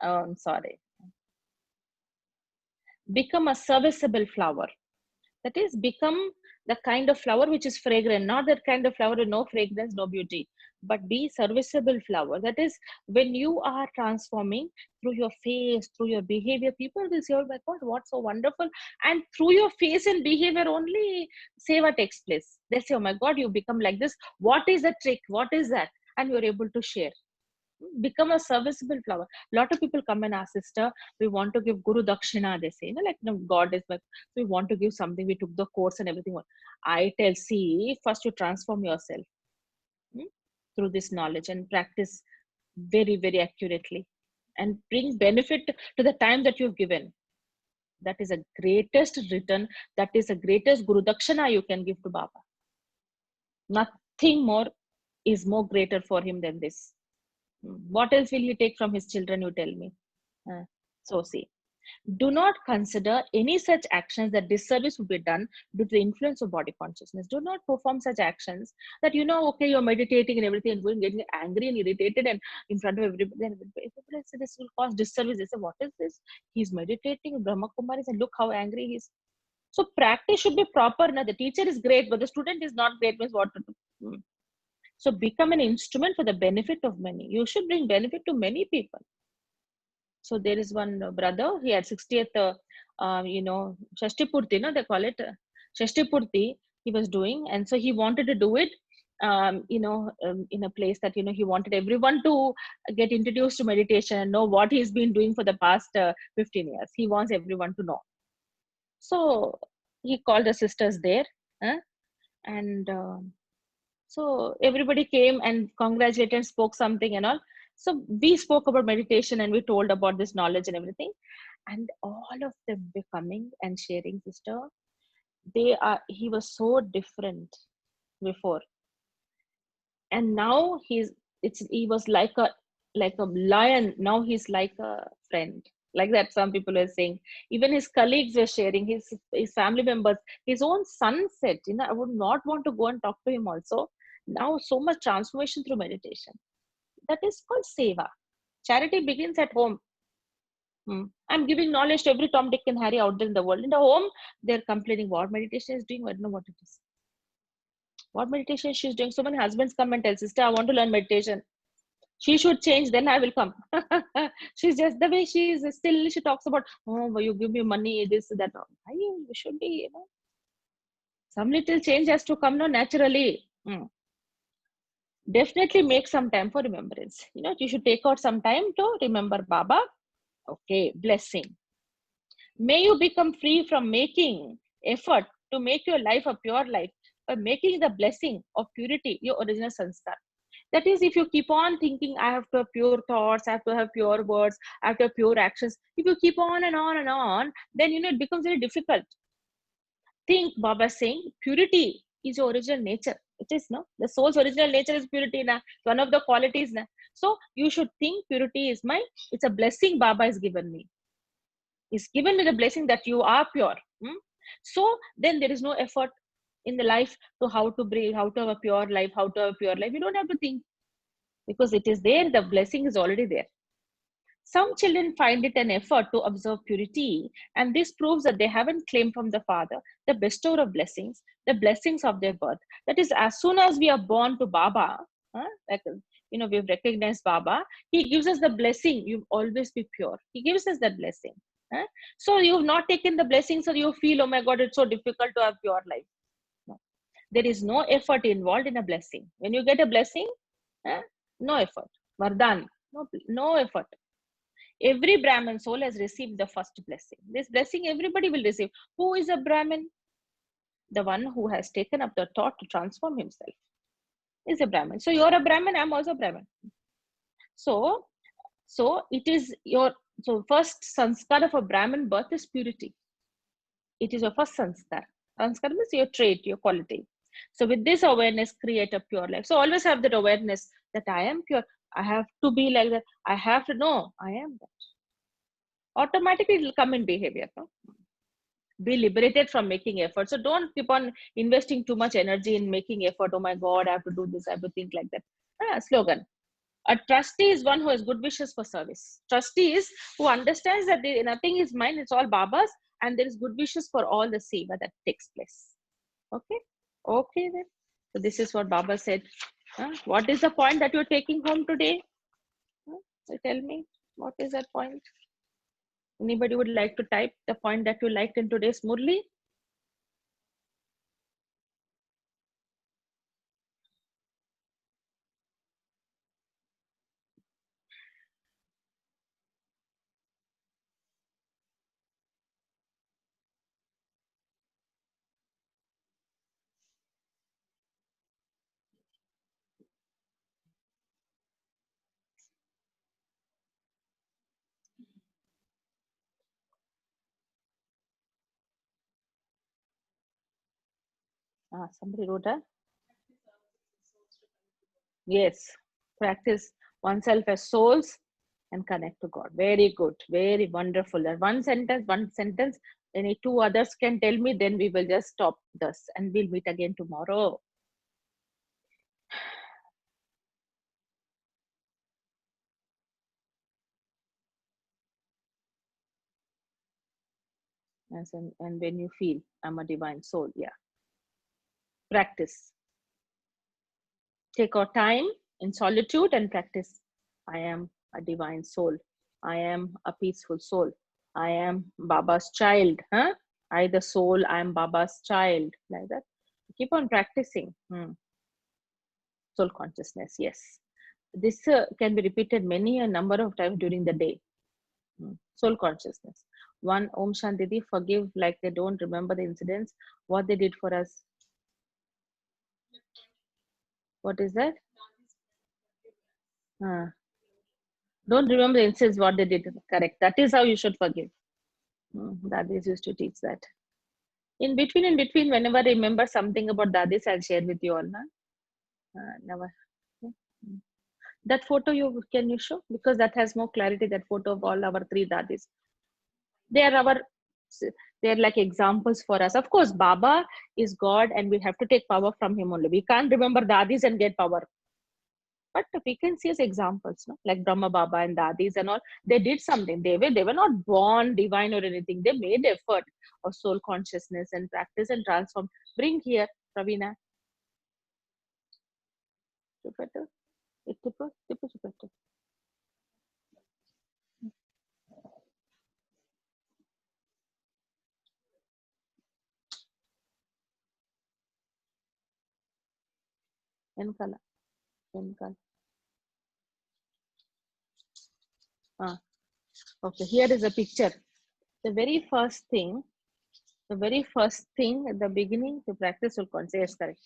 Oh, I'm sorry. Become a serviceable flower. That is, become the kind of flower which is fragrant, not that kind of flower with no fragrance, no beauty. but be serviceable flower. That is, when you are transforming through your face, through your behavior, people will say, oh my God, what's so wonderful. And through your face and behavior only, seva takes place. They say, oh my God, you become like this. What is the trick? What is that? And you're able to share. Become a serviceable flower. A lot of people come and ask, sister, we want to give Guru Dakshina, they say, like, God is like, we want to give something, we took the course and everything. I tell, see, first you transform yourself through this knowledge and practice very, very accurately and bring benefit to the time that you've given. That is the greatest return. That is the greatest Guru Dakshina you can give to Baba. Nothing more is more greater for him than this. What else will he take from his children, you tell me? So see, do not consider any such actions that disservice would be done due to the influence of body consciousness. Do not perform such actions that, okay, you're meditating and everything and going getting angry and irritated and in front of everybody. And everybody says this will cause disservice. They say, what is this? He's meditating, Brahma Kumaris, and look how angry he is. So practice should be proper. Now the teacher is great, but the student is not great. Means what to do? So become an instrument for the benefit of many. You should bring benefit to many people. So there is one brother, he had 60th, Shashti Purti, no, they call it Shashti Purti, he was doing. And so he wanted to do it, in a place that, he wanted everyone to get introduced to meditation and know what he's been doing for the past 15 years. He wants everyone to know. So he called the sisters there, and so everybody came and congratulated and spoke something and all. So we spoke about meditation and we told about this knowledge and everything. And all of them were coming and sharing, sister. He was so different before. And now he was like a lion. Now he's like a friend. Like that, some people are saying. Even his colleagues were sharing, his family members, his own son said, I would not want to go and talk to him also. Now so much transformation through meditation. That is called seva. Charity begins at home. I'm giving knowledge to every Tom, Dick, and Harry out there in the world. In the home, they're complaining what meditation is doing. I don't know what it is. What meditation she's doing. So many husbands come and tell, sister, I want to learn meditation. She should change, then I will come. She's just the way she is. Still, she talks about, oh, you give me money, this, that. You should be, some little change has to come now naturally. Definitely make some time for remembrance. You should take out some time to remember Baba. Okay, blessing. May you become free from making effort to make your life a pure life by making the blessing of purity your original sanskar. That is, if you keep on thinking, I have to have pure thoughts, I have to have pure words, I have to have pure actions. If you keep on and on and on, then it becomes very difficult. Think, Baba saying, purity is your original nature. It is, no? The soul's original nature is purity. Na? One of the qualities. Na? So you should think purity is it's a blessing Baba has given me. He's given me the blessing that you are pure. So then there is no effort in the life to how to breathe, how to have a pure life, how to have a pure life. You don't have to think because it is there. The blessing is already there. Some children find it an effort to observe purity, and this proves that they haven't claimed from the Father, the bestower of blessings, the blessings of their birth. That is, as soon as we are born to Baba, we've recognized Baba, he gives us the blessing, you always be pure. He gives us that blessing. So you've not taken the blessing, so you feel, oh my God, it's so difficult to have pure life. No. There is no effort involved in a blessing. When you get a blessing, no effort. Vardhan, no effort. Every Brahmin soul has received the first blessing. This blessing everybody will receive. Who is a Brahmin? The one who has taken up the thought to transform himself is a Brahmin. So you're a Brahmin, I'm also a Brahmin. So it is so first sanskar of a Brahmin birth is purity. It is your first sanskar. Sanskar means your trait, your quality. So with this awareness, create a pure life. So always have that awareness that I am pure. I have to be like that. I have to know I am that. Automatically it will come in behavior. No? Be liberated from making effort. So don't keep on investing too much energy in making effort. Oh my God, I have to do this. I have to think like that. Slogan. A trustee is one who has good wishes for service. Trustee is who understands that nothing is mine. It's all Baba's. And there is good wishes for all the seva that takes place. Okay. Okay then. So this is what Baba said. What is the point that you're taking home today? So tell me, what is that point? Anybody would like to type the point that you liked in today's Murli? Somebody wrote a yes. Practice oneself as souls and connect to God. Very good, very wonderful. And one sentence. Any two others can tell me, then we will just stop this and we'll meet again tomorrow. And when you feel I'm a divine soul, yeah. Practice. Take our time in solitude and practice. I am a divine soul. I am a peaceful soul. I am Baba's child. Huh? I, the soul, I am Baba's child. Like that. Keep on practicing. Soul consciousness, yes. This can be repeated many a number of times during the day. Soul consciousness. One, Om Shantidi, forgive like they don't remember the incidents, what they did for us. What is that? Don't remember the incidents, what they did. Correct. That is how you should forgive. Dadis used to teach that. In between, whenever I remember something about Dadis, I'll share with you all. Never. That photo can you show? Because that has more clarity, that photo of all our three Dadis. They are they're like examples for us. Of course, Baba is God and we have to take power from him only. We can't remember Dadis and get power. But we can see as examples, no? Like Brahma Baba and Dadis and all. They did something. They were not born divine or anything. They made effort of soul consciousness and practice and transform. Bring here, Pravina. Chupettu. Tippu chupettu. Enkala. Okay, here is a picture. The very first thing at the beginning to practice soul consciousness. Yes, correct.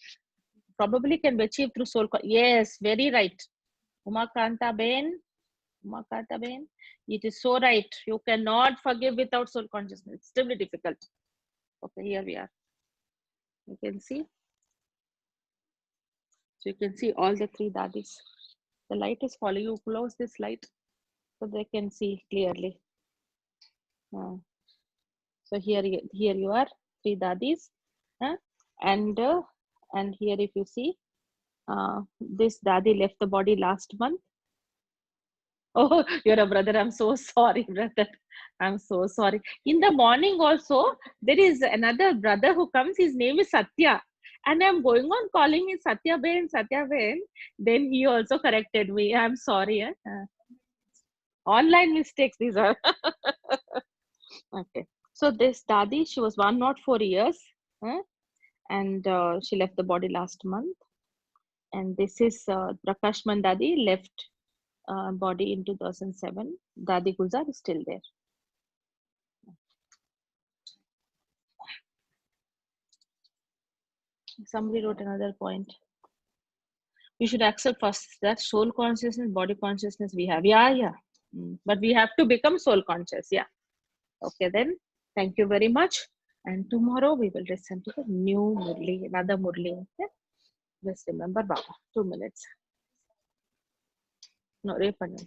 Probably can be achieved through soul. Yes, very right. Umakanta Ben. It is so right. You cannot forgive without soul consciousness. It's extremely difficult. Okay, here we are. You can see. So you can see all the three dadis. The light is falling. You close this light so they can see clearly. So here you are, three dadis, and here if you see, this dadi left the body last month. Oh, you're a brother. I'm so sorry, brother. I'm so sorry. In the morning also, there is another brother who comes. His name is Satya. And I'm going on calling him Satya Ben, Satya Ben. Then he also corrected me. I'm sorry. Online mistakes, these are. Okay. So this Dadi, she was 104 years. And she left the body last month. And this is Prakash Mandadi, left body in 2007. Dadi Gulzar is still there. Somebody wrote another point. We should accept first that soul consciousness, body consciousness we have. Yeah. But we have to become soul conscious. Yeah. Okay, then. Thank you very much. And tomorrow we will listen to the new Murli, another Murli. Okay? Just remember Baba. 2 minutes. No, repanya.